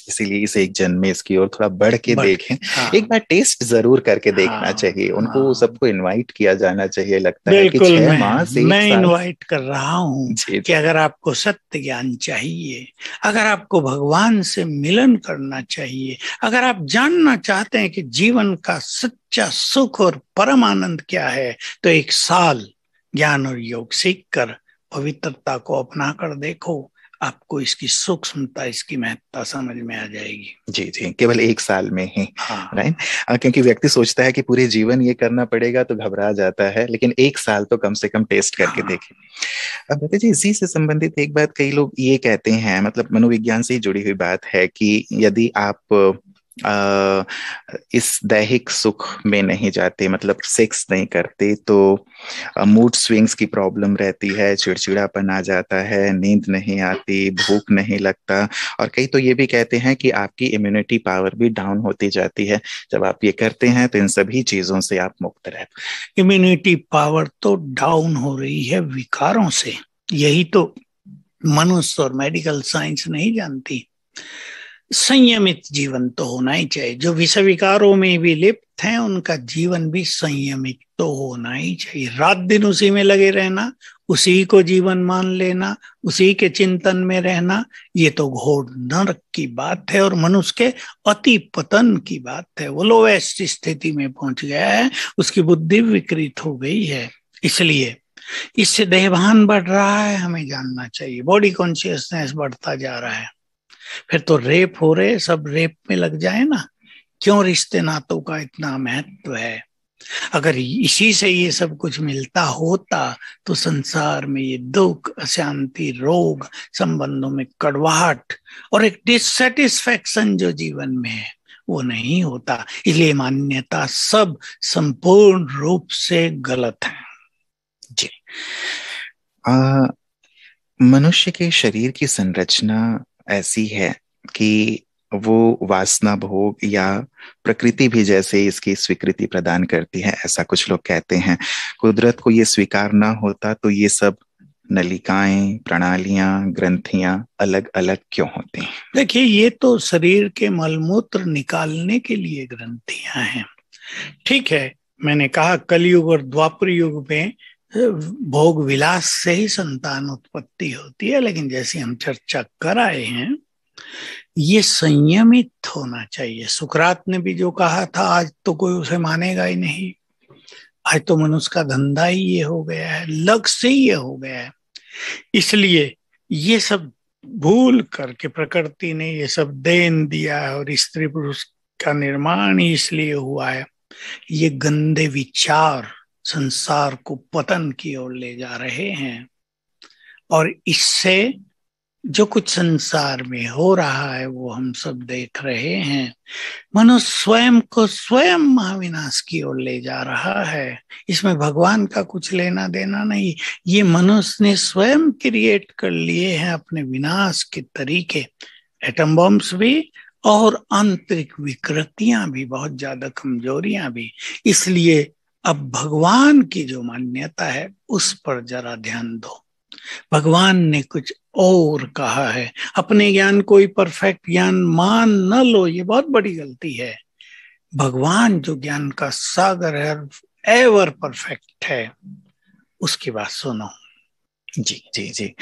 इसीलिए इस एक जन्म में इसकी ओर थोड़ा बढ़ के देखें। एक बार टेस्ट जरूर करके देखना चाहिए उनको, सबको इनवाइट किया जाना चाहिए। लगता है कि 6 माह से मैं इनवाइट कर रहा हूँ कि अगर आपको सत्य ज्ञान चाहिए, अगर आपको भगवान से मिलन करना चाहिए, अगर आप जानना चाहते हैं कि जीवन का सच्चा सुख और परम आनंद क्या है, तो 1 साल ज्ञान और योग सीख कर पवित्रता को अपना कर देखो। आपको इसकी सूक्ष्मता, इसकी महत्ता समझ में आ जाएगी। जी जी, केवल 1 साल में ही। राइट। क्योंकि व्यक्ति सोचता है कि पूरे जीवन ये करना पड़ेगा तो घबरा जाता है, लेकिन 1 साल तो कम से कम टेस्ट करके देखें। अब बेटे जी, इसी से संबंधित एक बात कई लोग ये कहते हैं, मतलब मनोविज्ञान से जुड़ी हुई बात है, कि यदि आप इस दैहिक सुख में नहीं जाते, मतलब सेक्स नहीं करते, तो मूड स्विंग्स की प्रॉब्लम रहती है, चिड़चिड़ापन आ जाता है, नींद नहीं आती, भूख नहीं लगता, और कई तो ये भी कहते हैं कि आपकी इम्यूनिटी पावर भी डाउन होती जाती है। जब आप ये करते हैं तो इन सभी चीजों से आप मुक्त रहते। इम्यूनिटी पावर तो डाउन हो रही है विकारों से, यही तो मनुष्य और मेडिकल साइंस नहीं जानती। संयमित जीवन तो होना ही चाहिए। जो विषय विकारों में भी लिप्त हैं, उनका जीवन भी संयमित तो होना ही चाहिए। रात दिन उसी में लगे रहना, उसी को जीवन मान लेना, उसी के चिंतन में रहना, ये तो घोर नरक की बात है और मनुष्य के अति पतन की बात है। वो लोवेस्ट स्थिति में पहुंच गया है, उसकी बुद्धि विकृत हो गई है। इसलिए इससे देहभान बढ़ रहा है, हमें जानना चाहिए। बॉडी कॉन्शियसनेस बढ़ता जा रहा है। फिर तो रेप हो रहे, सब रेप में लग जाए ना। क्यों रिश्ते नातों का इतना महत्व है? अगर इसी से ये सब कुछ मिलता होता तो संसार में ये दुख, अशांति, रोग, संबंधों में कड़वाहट और एक डिससेटिस्फैक्शन जो जीवन में है वो नहीं होता। इसलिए मान्यता सब संपूर्ण रूप से गलत है। जी। मनुष्य के शरीर की संरचना ऐसी है कि वो वासना भोग या प्रकृति भी जैसे इसकी स्वीकृति प्रदान करती है, ऐसा कुछ लोग कहते हैं। कुदरत को ये स्वीकार ना होता तो ये सब नलिकाएं, प्रणालियां, ग्रंथियां अलग अलग क्यों होती हैं? देखिए, ये तो शरीर के मलमूत्र निकालने के लिए ग्रंथियां हैं। ठीक है, मैंने कहा कलयुग और द्वापर युग में भोग विलास से ही संतान उत्पत्ति होती है, लेकिन जैसे हम चर्चा कर आए हैं, ये संयमित होना चाहिए। सुकरात ने भी जो कहा था, आज तो कोई उसे मानेगा ही नहीं। आज तो मनुष्य का धंधा ही ये हो गया है, लक्ष्य ही ये हो गया है। इसलिए ये सब भूल करके प्रकृति ने ये सब देन दिया है और स्त्री पुरुष का निर्माण ही इसलिए हुआ है। ये गंदे विचार संसार को पतन की ओर ले जा रहे हैं और इससे जो कुछ संसार में हो रहा है वो हम सब देख रहे हैं। मनुष्य स्वयं को स्वयं महाविनाश की ओर ले जा रहा है। इसमें भगवान का कुछ लेना देना नहीं। ये मनुष्य ने स्वयं क्रिएट कर लिए हैं अपने विनाश के तरीके, एटम बॉम्ब्स भी और आंतरिक विकृतियां भी, बहुत ज्यादा कमजोरियां भी। इसलिए अब भगवान की जो मान्यता है उस पर जरा ध्यान दो। भगवान ने कुछ और कहा है। अपने ज्ञान को ही परफेक्ट ज्ञान मान न लो, ये बहुत बड़ी गलती है। भगवान जो ज्ञान का सागर है, एवर परफेक्ट है, उसकी बात सुनो। जी जी जी।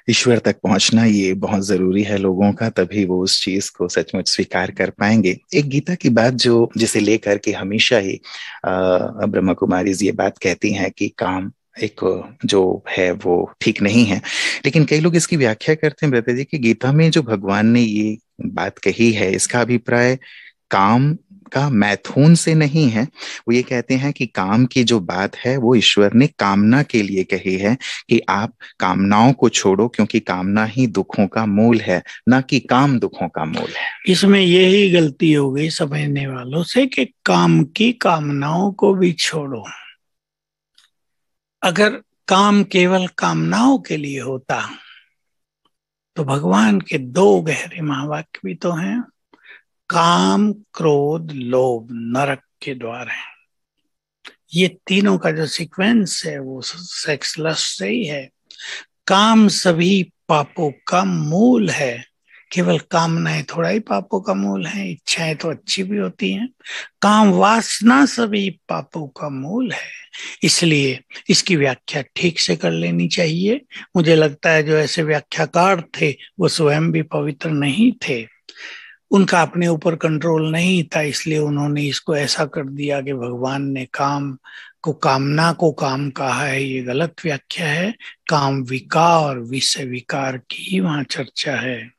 ईश्वर तक पहुंचना ये बहुत जरूरी है लोगों का, तभी वो उस चीज को सचमुच स्वीकार कर पाएंगे। एक गीता की बात जो जिसे लेकर के हमेशा ही ब्रह्मा कुमारी जी ये बात कहती हैं कि काम एक जो है वो ठीक नहीं है, लेकिन कई लोग इसकी व्याख्या करते हैं ब्रता जी कि गीता में जो भगवान ने ये बात कही है इसका अभिप्राय काम का मैथुन से नहीं है। वो ये कहते हैं कि काम की जो बात है वो ईश्वर ने कामना के लिए कही है कि आप कामनाओं को छोड़ो, क्योंकि कामना ही दुखों का मूल है, ना कि काम दुखों का मूल है। इसमें यही गलती हो गई समझने वालों से कि काम की कामनाओं को भी छोड़ो। अगर काम केवल कामनाओं के लिए होता तो भगवान के दो गहरे महावाक्य भी तो हैं। काम, क्रोध, लोभ नरक के द्वार हैं। ये तीनों का जो सीक्वेंस है वो सेक्स लस्ट से ही है। काम सभी पापों का मूल है। केवल कामनाएं थोड़ा ही पापों का मूल है, इच्छाएं तो अच्छी भी होती हैं। काम वासना सभी पापों का मूल है। इसलिए इसकी व्याख्या ठीक से कर लेनी चाहिए। मुझे लगता है जो ऐसे व्याख्याकार थे वो स्वयं भी पवित्र नहीं थे, उनका अपने ऊपर कंट्रोल नहीं था, इसलिए उन्होंने इसको ऐसा कर दिया कि भगवान ने काम को कामना को काम कहा है। ये गलत व्याख्या है। काम विकार, विषय विकार की वहां चर्चा है।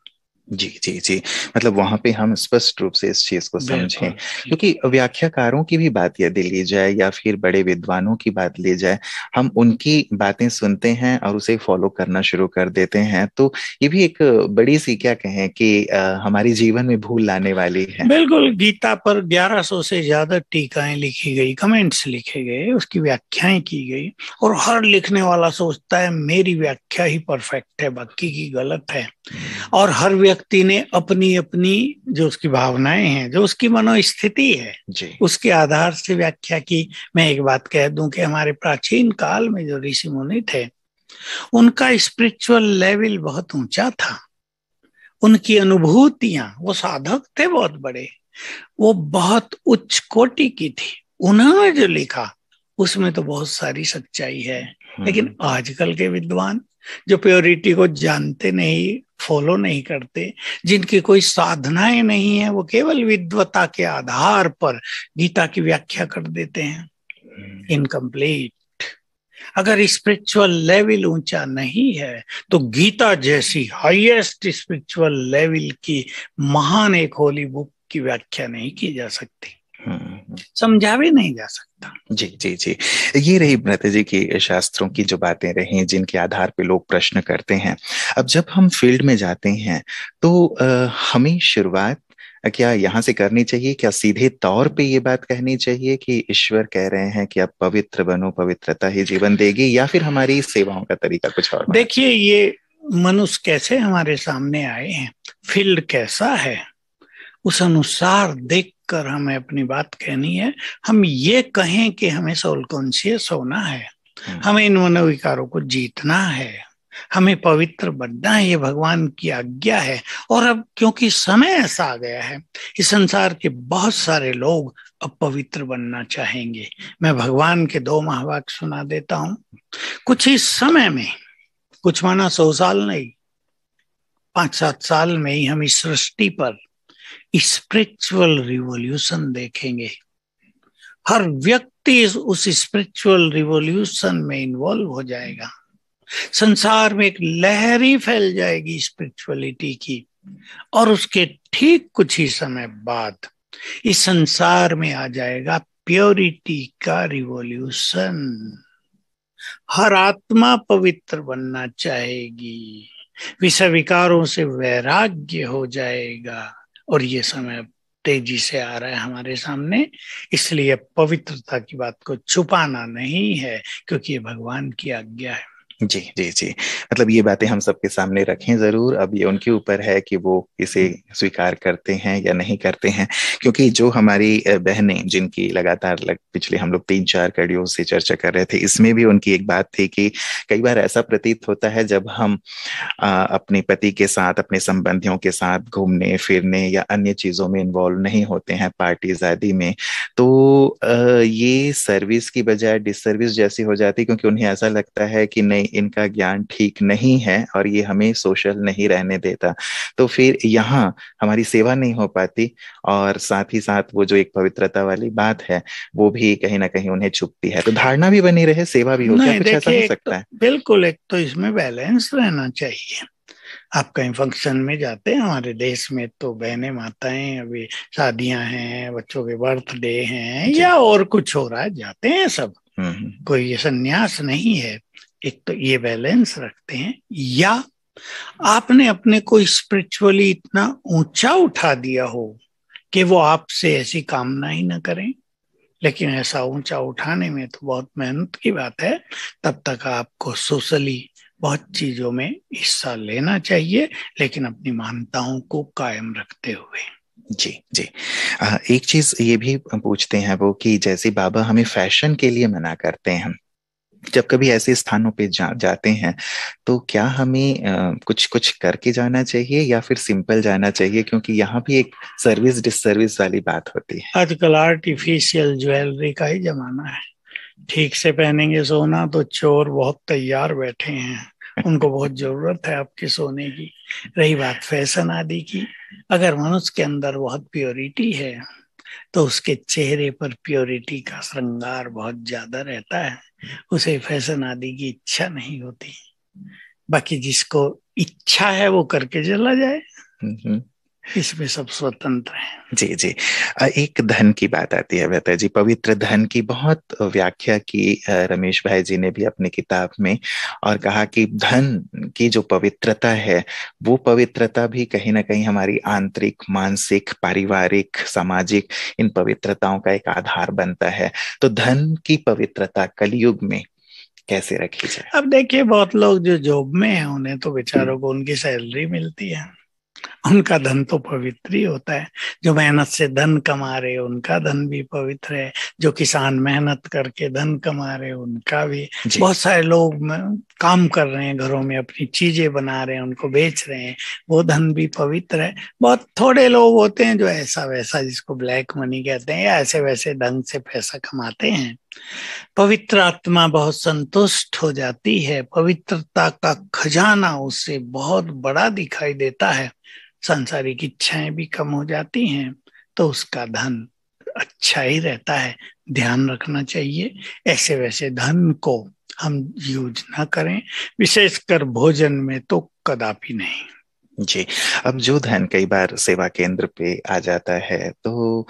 जी जी जी। मतलब वहां पे हम स्पष्ट रूप से इस चीज को समझें, क्योंकि व्याख्याकारों की भी बात यदि ली जाए या फिर बड़े विद्वानों की बात ली जाए, हम उनकी बातें सुनते हैं और उसे फॉलो करना शुरू कर देते हैं, तो ये भी एक बड़ी सी क्या कहें कि हमारी जीवन में भूल लाने वाली है। बिल्कुल। गीता पर 1100 से ज्यादा टीकाएं लिखी गई, कमेंट्स लिखे गए, उसकी व्याख्याएं की गई, और हर लिखने वाला सोचता है मेरी व्याख्या ही परफेक्ट है, बाकी की गलत है। और हर व्यक्ति ने अपनी अपनी जो उसकी भावनाएं हैं, जो उसकी मनोस्थिति है जी, उसके आधार से व्याख्या की। मैं एक बात कह दूं कि हमारे प्राचीन काल में जो ऋषि मुनि थे उनका स्पिरिचुअल लेवल बहुत ऊंचा था। उनकी अनुभूतियां, वो साधक थे बहुत बड़े, वो बहुत उच्च कोटि की थी। उन्होंने जो लिखा उसमें तो बहुत सारी सच्चाई है। लेकिन आजकल के विद्वान जो प्योरिटी को जानते नहीं, फॉलो नहीं करते, जिनकी कोई साधनाएं नहीं है, वो केवल विद्वता के आधार पर गीता की व्याख्या कर देते हैं इनकम्प्लीट। अगर स्पिरिचुअल लेवल ऊंचा नहीं है तो गीता जैसी हाईएस्ट स्पिरिचुअल लेवल की महान एक होली बुक की व्याख्या नहीं की जा सकती, समझा भी नहीं जा सकता। जी जी जी, ये रही भ्राता जी की शास्त्रों की जो बातें रही जिनके आधार पे लोग प्रश्न करते हैं। अब जब हम फील्ड में जाते हैं तो हमें शुरुआत क्या यहाँ से करनी चाहिए? क्या सीधे तौर पे ये बात कहनी चाहिए कि ईश्वर कह रहे हैं कि अब पवित्र बनो, पवित्रता ही जीवन देगी, या फिर हमारी सेवाओं का तरीका कुछ और? देखिए, ये मनुष्य कैसे हमारे सामने आए हैं, फील्ड कैसा है, उस अनुसार देखकर हमें अपनी बात कहनी है। हम ये कहें कि हमें सोल कॉन्शियस होना है, हमें इन मनोविकारों को जीतना है, हमें पवित्र बनना है, ये भगवान की आज्ञा है। और अब क्योंकि समय ऐसा आ गया है, इस संसार के बहुत सारे लोग अब पवित्र बनना चाहेंगे। मैं भगवान के 2 महावाक्य सुना देता हूं। कुछ ही समय में, कुछ माना 100 साल नहीं, 5-7 साल में ही हम इस सृष्टि पर स्पिरिचुअल रिवॉल्यूशन देखेंगे। हर व्यक्ति उस स्पिरिचुअल रिवॉल्यूशन में इन्वॉल्व हो जाएगा। संसार में एक लहर ही फैल जाएगी स्पिरिचुअलिटी की, और उसके ठीक कुछ ही समय बाद इस संसार में आ जाएगा प्योरिटी का रिवॉल्यूशन। हर आत्मा पवित्र बनना चाहेगी, विषय विकारों से वैराग्य हो जाएगा, और ये समय तेजी से आ रहा है हमारे सामने। इसलिए पवित्रता की बात को छुपाना नहीं है, क्योंकि ये भगवान की आज्ञा है। जी जी जी, मतलब ये बातें हम सबके सामने रखें जरूर। अब ये उनके ऊपर है कि वो इसे स्वीकार करते हैं या नहीं करते हैं, क्योंकि जो हमारी बहनें जिनकी लगातार पिछले हम लोग 3-4 कड़ियों से चर्चा कर रहे थे, इसमें भी उनकी एक बात थी कि कई बार ऐसा प्रतीत होता है जब हम अपने पति के साथ, अपने संबंधियों के साथ घूमने फिरने या अन्य चीजों में इन्वॉल्व नहीं होते हैं, पार्टीज आदि में, तो ये सर्विस की बजाय डिसर्विस जैसी हो जाती है, क्योंकि उन्हें ऐसा लगता है कि नहीं, इनका ज्ञान ठीक नहीं है और ये हमें सोशल नहीं रहने देता। तो फिर यहाँ हमारी सेवा नहीं हो पाती, और साथ ही साथ वो जो एक पवित्रता वाली बात है वो भी कहीं ना कहीं उन्हें छुपती है। तो धारणा भी बनी रहे, सेवा भी हो, क्या कुछ ऐसा हो सकता है? बिल्कुल, एक तो इसमें बैलेंस रहना चाहिए। आप कहीं फंक्शन में जाते हैं, हमारे देश में तो बहनें माताएं, अभी शादियां हैं, बच्चों के बर्थडे हैं या और कुछ हो रहा है, जाते हैं सब, कोई ये संन्यास नहीं है। एक तो ये बैलेंस रखते हैं, या आपने अपने को स्पिरिचुअली इतना ऊंचा उठा दिया हो कि वो आपसे ऐसी कामना ही ना करें। लेकिन ऐसा ऊंचा उठाने में तो बहुत मेहनत की बात है। तब तक आपको सोशली बहुत चीजों में हिस्सा लेना चाहिए, लेकिन अपनी मान्यताओं को कायम रखते हुए। जी जी, एक चीज ये भी पूछते हैं वो कि जैसे बाबा हमें फैशन के लिए मना करते हैं, जब कभी ऐसे स्थानों पे जाते हैं तो क्या हमें कुछ कुछ करके जाना चाहिए या फिर सिंपल जाना चाहिए? क्योंकि यहाँ भी एक सर्विस डिसर्विस वाली बात होती है। आजकल आर्टिफिशियल ज्वेलरी का ही जमाना है। ठीक से पहनेंगे सोना तो चोर बहुत तैयार बैठे हैं, उनको बहुत जरूरत है आपके सोने की। रही बात फैशन आदि की, अगर मनुष्य के अंदर बहुत प्योरिटी है तो उसके चेहरे पर प्योरिटी का श्रृंगार बहुत ज्यादा रहता है, उसे फैशन आदि की इच्छा नहीं होती। बाकी जिसको इच्छा है वो करके चला जाए, इसमें सब स्वतंत्र हैं। जी जी, एक धन की बात आती है भ्राता जी, पवित्र धन की बहुत व्याख्या की रमेश भाई जी ने भी अपनी किताब में, और कहा कि धन की जो पवित्रता है वो पवित्रता भी कहीं ना कहीं हमारी आंतरिक, मानसिक, पारिवारिक, सामाजिक इन पवित्रताओं का एक आधार बनता है। तो धन की पवित्रता कलयुग में कैसे रखी जाए? अब देखिए, बहुत लोग जो जॉब में हैं उन्हें तो बेचारों को उनकी सैलरी मिलती है, उनका धन तो पवित्र ही होता है। जो मेहनत से धन कमा रहे उनका धन भी पवित्र है, जो किसान मेहनत करके धन कमा रहे उनका भी। बहुत सारे लोग काम कर रहे हैं, घरों में अपनी चीजें बना रहे हैं, उनको बेच रहे हैं, वो धन भी पवित्र है। बहुत थोड़े लोग होते हैं जो ऐसा वैसा, जिसको ब्लैक मनी कहते हैं, या ऐसे वैसे ढंग से पैसा कमाते हैं। पवित्र आत्मा बहुत संतुष्ट हो जाती है, पवित्रता का खजाना उससे बहुत बड़ा दिखाई देता है, सांसारिक इच्छाएं भी कम हो जाती हैं, तो उसका धन अच्छा ही रहता है। ध्यान रखना चाहिए ऐसे वैसे धन को हम यूज ना करें, विशेषकर भोजन में तो कदापि नहीं। जी। अब जो धन कई बार सेवा केंद्र पे आ जाता है, तो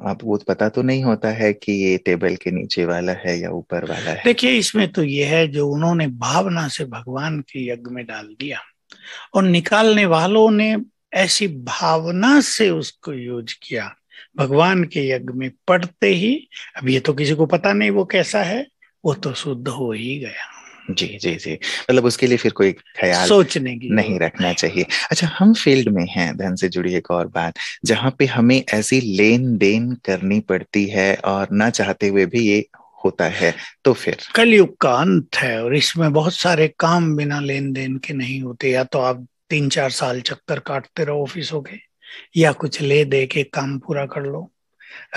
अब वो पता तो नहीं होता है कि ये टेबल के नीचे वाला है या ऊपर वाला है। देखिए, इसमें तो ये है जो उन्होंने भावना से भगवान के यज्ञ में डाल दिया, और निकालने वालों ने ऐसी भावना से उसको यूज किया भगवान के यज्ञ में पढ़ते ही। अब ये तो किसी को पता नहीं वो कैसा है, वो तो शुद्ध हो ही गया। जी जी जी, मतलब उसके लिए फिर कोई ख्याल सोचने की नहीं जरूरत रखना नहीं। चाहिए। अच्छा, हम फील्ड में हैं, धन से जुड़ी एक और बात, जहां पे हमें ऐसी लेन देन करनी पड़ती है और ना चाहते हुए भी ये होता है, तो फिर कलयुग का अंत है, और इसमें बहुत सारे काम बिना लेन देन के नहीं होते। या तो आप 3-4 साल चक्कर काटते रहो ऑफिसों के, या कुछ ले दे के काम पूरा कर लो।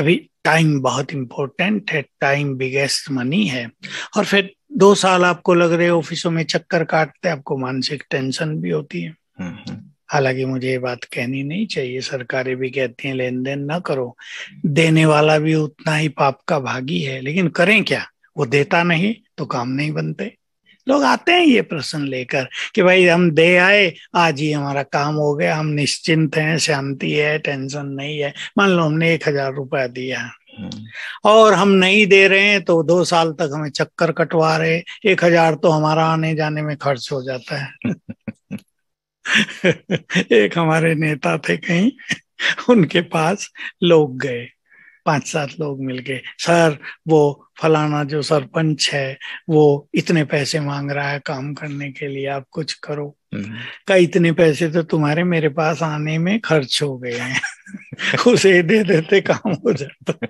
अभी टाइम बहुत इंपॉर्टेंट है, टाइम बिगेस्ट मनी है। और फिर 2 साल आपको लग रहे ऑफिसों में चक्कर काटते, आपको मानसिक टेंशन भी होती है। हम्म। हालांकि मुझे ये बात कहनी नहीं चाहिए, सरकारें भी कहती हैं लेन देन ना करो, देने वाला भी उतना ही पाप का भागी है, लेकिन करें क्या, वो देता नहीं तो काम नहीं बनते। लोग आते हैं ये प्रश्न लेकर कि भाई हम दे आए, आज ही हमारा काम हो गया, हम निश्चिंत हैं, शांति है, टेंशन नहीं है। मान लो हमने 1,000 रुपया दिया और हम नहीं दे रहे हैं, तो 2 साल तक हमें चक्कर कटवा रहे, 1,000 तो हमारा आने जाने में खर्च हो जाता है। एक हमारे नेता थे कहीं, उनके पास लोग गए, 5-7 लोग मिलके, सर वो फलाना जो सरपंच है वो इतने पैसे मांग रहा है काम करने के लिए, आप कुछ करो। का इतने पैसे तो तुम्हारे मेरे पास आने में खर्च हो गए हैं। उसे दे देते काम हो जाता।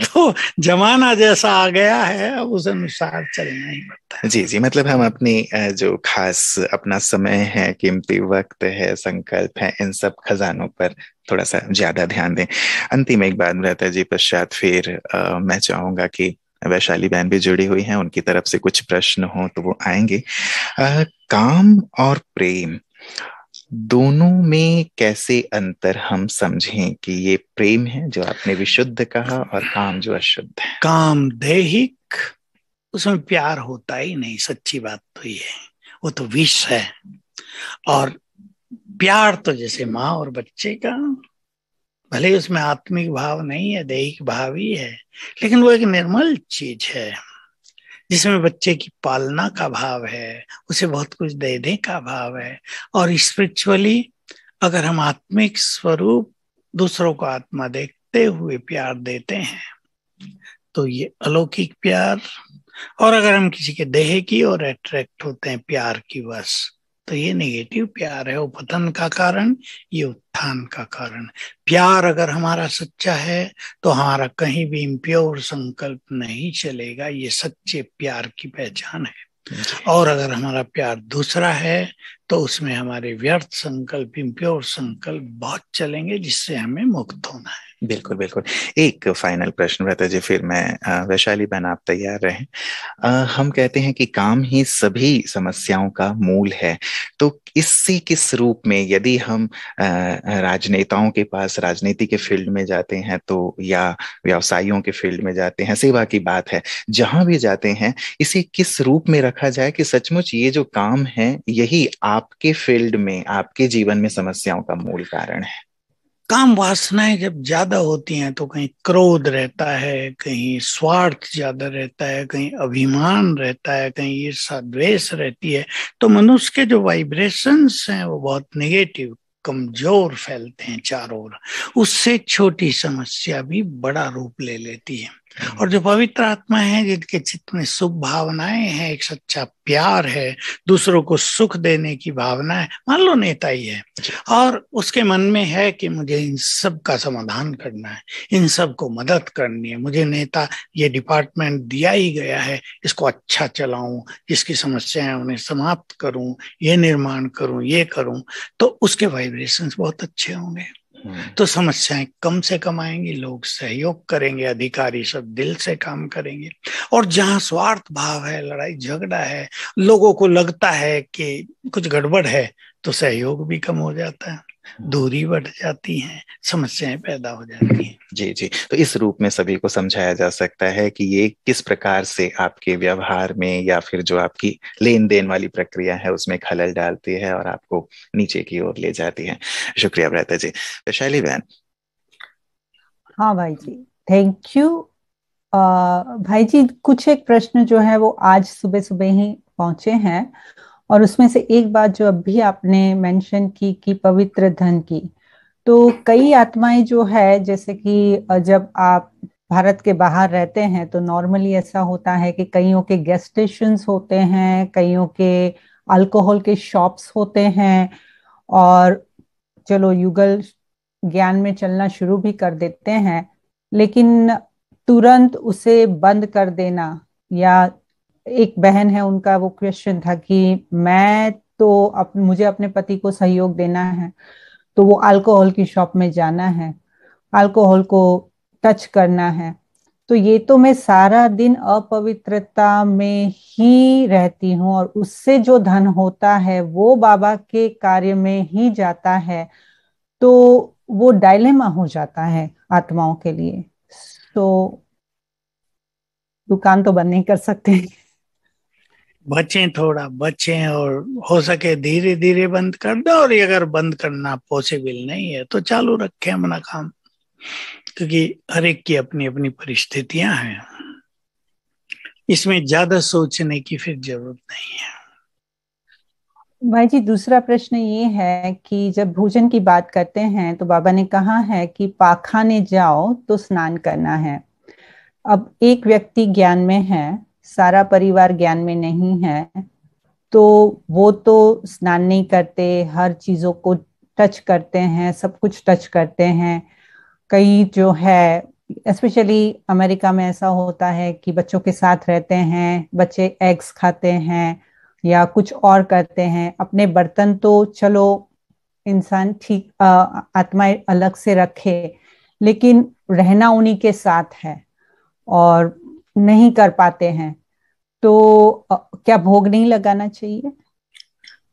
तो जमाना जैसा आ गया है, अब उस अनुसार चलना ही पड़ता है। जी जी, मतलब हम अपनी जो खास अपना समय है, कीमती वक्त है, संकल्प है, इन सब खजानों पर थोड़ा सा ज्यादा ध्यान दें। अंतिम एक बात रहता है जी, पश्चात फिर मैं चाहूंगा कि वैशाली बहन भी जुड़ी हुई हैं, उनकी तरफ से कुछ प्रश्न हो तो वो आएंगे। काम और प्रेम दोनों में कैसे अंतर हम समझें कि ये प्रेम है जो आपने विशुद्ध कहा, और काम जो अशुद्ध है। काम दैहिक, उसमें प्यार होता ही नहीं, सच्ची बात तो ये है, वो तो विष है। और प्यार तो जैसे माँ और बच्चे का, भले उसमें आत्मिक भाव नहीं है, दैहिक भाव ही है, लेकिन वो एक निर्मल चीज है जिसमें बच्चे की पालना का भाव है, उसे बहुत कुछ देने का भाव है। और स्पिरिचुअली अगर हम आत्मिक स्वरूप दूसरों को आत्मा देखते हुए प्यार देते हैं, तो ये अलौकिक प्यार। और अगर हम किसी के देह की ओर अट्रैक्ट होते हैं प्यार की वश, तो ये नेगेटिव प्यार है, वो पतन का कारण, ये उत्थान का कारण। प्यार अगर हमारा सच्चा है तो हमारा कहीं भी इम्प्योर संकल्प नहीं चलेगा, ये सच्चे प्यार की पहचान है। और अगर हमारा प्यार दूसरा है तो उसमें हमारे व्यर्थ संकल्प, इम्प्योर संकल्प बहुत चलेंगे, जिससे हमें मुक्त होना है। बिल्कुल बिल्कुल। एक फाइनल प्रश्न रहता जी, फिर मैं वैशाली बहन आप तैयार रहें। हम कहते हैं कि काम ही सभी समस्याओं का मूल है, तो इसी किस रूप में, यदि हम राजनेताओं के पास, राजनीति के फील्ड में जाते हैं तो, या व्यवसायियों के फील्ड में जाते हैं, सेवा की बात है, जहां भी जाते हैं, इसे किस रूप में रखा जाए कि सचमुच ये जो काम है यही आपके फील्ड में, आपके जीवन में समस्याओं का मूल कारण है। काम वासनाएं जब ज्यादा होती हैं तो कहीं क्रोध रहता है, कहीं स्वार्थ ज्यादा रहता है, कहीं अभिमान रहता है, कहीं ईर्ष्या द्वेष रहती है, तो मनुष्य के जो वाइब्रेशंस हैं वो बहुत नेगेटिव, कमजोर फैलते हैं चारों ओर। उससे छोटी समस्या भी बड़ा रूप ले लेती है। और जो पवित्र आत्मा है, जिनके चित्त में शुभ भावनाएं हैं, एक सच्चा प्यार है, दूसरों को सुख देने की भावना है, मान लो नेता ही है, और उसके मन में है कि मुझे इन सब का समाधान करना है, इन सब को मदद करनी है, मुझे नेता ये डिपार्टमेंट दिया ही गया है, इसको अच्छा चलाऊं, जिसकी समस्याएं उन्हें समाप्त करूं, ये निर्माण करूं, ये करूं, तो उसके वाइब्रेशंस बहुत अच्छे होंगे। तो समस्याएं कम से कम आएंगी, लोग सहयोग करेंगे, अधिकारी सब दिल से काम करेंगे। और जहां स्वार्थ भाव है, लड़ाई झगड़ा है, लोगों को लगता है कि कुछ गड़बड़ है, तो सहयोग भी कम हो जाता है, दूरी बढ़ जाती है, समस्याएं पैदा हो जाती हैं। जी जी, तो इस रूप में सभी को समझाया जा सकता है कि ये किस प्रकार से आपके व्यवहार में या फिर जो आपकी लेन देन वाली प्रक्रिया है उसमें खलल डालती है और आपको नीचे की ओर ले जाती है। शुक्रिया भ्राता जी। वैशाली बहन। हाँ भाई जी, थैंक यू। भाई जी, कुछ एक प्रश्न जो है वो आज सुबह सुबह ही पहुंचे हैं, और उसमें से एक बात जो अभी आपने मेंशन की कि पवित्र धन की, तो कई आत्माएं जो है, जैसे कि जब आप भारत के बाहर रहते हैं तो नॉर्मली ऐसा होता है कि कईयों के गैस स्टेशंस होते हैं, कईयों के अल्कोहल के शॉप्स होते हैं, और चलो युगल ज्ञान में चलना शुरू भी कर देते हैं, लेकिन तुरंत उसे बंद कर देना, या एक बहन है उनका वो क्वेश्चन था कि मैं तो मुझे अपने पति को सहयोग देना है, तो वो अल्कोहल की शॉप में जाना है, अल्कोहल को टच करना है, तो ये तो मैं सारा दिन अपवित्रता में ही रहती हूँ, और उससे जो धन होता है वो बाबा के कार्य में ही जाता है, तो वो डायलेमा हो जाता है आत्माओं के लिए। तो दुकान तो बंद नहीं कर सकते। बचें, थोड़ा बचें, और हो सके धीरे धीरे बंद कर दो, और अगर बंद करना पॉसिबल नहीं है तो चालू रखें अपना काम, क्योंकि हर एक की अपनी अपनी परिस्थितियां हैं, इसमें ज्यादा सोचने की फिर जरूरत नहीं है। भाई जी, दूसरा प्रश्न ये है कि जब भोजन की बात करते हैं तो बाबा ने कहा है कि पाखाने जाओ तो स्नान करना है। अब एक व्यक्ति ज्ञान में है, सारा परिवार ज्ञान में नहीं है, तो वो तो स्नान नहीं करते, हर चीजों को टच करते हैं, सब कुछ टच करते हैं। कई जो है, स्पेशली अमेरिका में ऐसा होता है कि बच्चों के साथ रहते हैं, बच्चे एग्स खाते हैं या कुछ और करते हैं, अपने बर्तन तो चलो इंसान ठीक आत्माएं अलग से रखे, लेकिन रहना उन्हीं के साथ है और नहीं कर पाते हैं, तो क्या भोग नहीं लगाना चाहिए?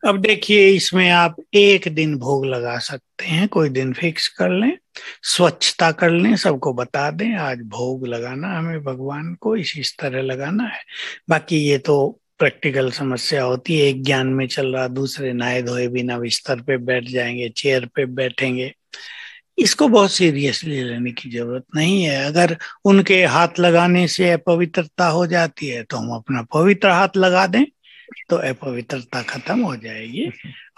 अब देखिए, इसमें आप एक दिन भोग लगा सकते हैं, कोई दिन फिक्स कर लें, स्वच्छता कर लें, सबको बता दें आज भोग लगाना हमें भगवान को, इस तरह लगाना है। बाकी ये तो प्रैक्टिकल समस्या होती है, एक ज्ञान में चल रहा, दूसरे नहाए धोए बिना बिस्तर पे बैठ जाएंगे, चेयर पे बैठेंगे, इसको बहुत सीरियसली लेने की जरूरत नहीं है। अगर उनके हाथ लगाने से अपवित्रता हो जाती है तो हम अपना पवित्र हाथ लगा दें, तो अपवित्रता खत्म हो जाएगी।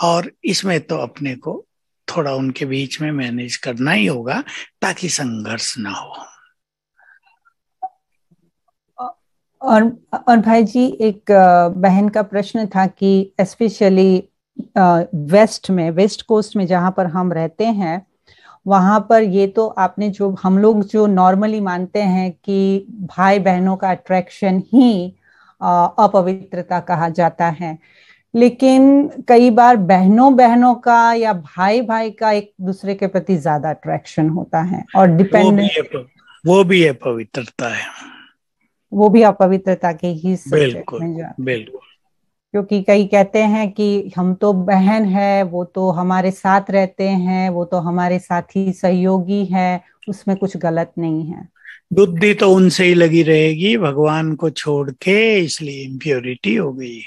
और इसमें तो अपने को थोड़ा उनके बीच में मैनेज करना ही होगा, ताकि संघर्ष ना हो। और और भाई जी, एक बहन का प्रश्न था कि स्पेशली वेस्ट कोस्ट में जहां पर हम रहते हैं, वहां पर ये तो आपने जो हम लोग जो नॉर्मली मानते हैं कि भाई बहनों का अट्रैक्शन ही अपवित्रता कहा जाता है, लेकिन कई बार बहनों बहनों का या भाई भाई का एक दूसरे के प्रति ज्यादा अट्रैक्शन होता है, और डिपेंडेंस वो भी है पवित्रता है, वो भी अपवित्रता के ही सब्जेक्ट बिल्कुल में जाते हैं। बिल्कुल। क्योंकि कई कहते हैं कि हम तो बहन है, वो तो हमारे साथ रहते हैं, वो तो हमारे साथी सहयोगी है, उसमें कुछ गलत नहीं है। बुद्धि तो उनसे ही लगी रहेगी भगवान को छोड़ के, इसलिए इम्प्योरिटी हो गई।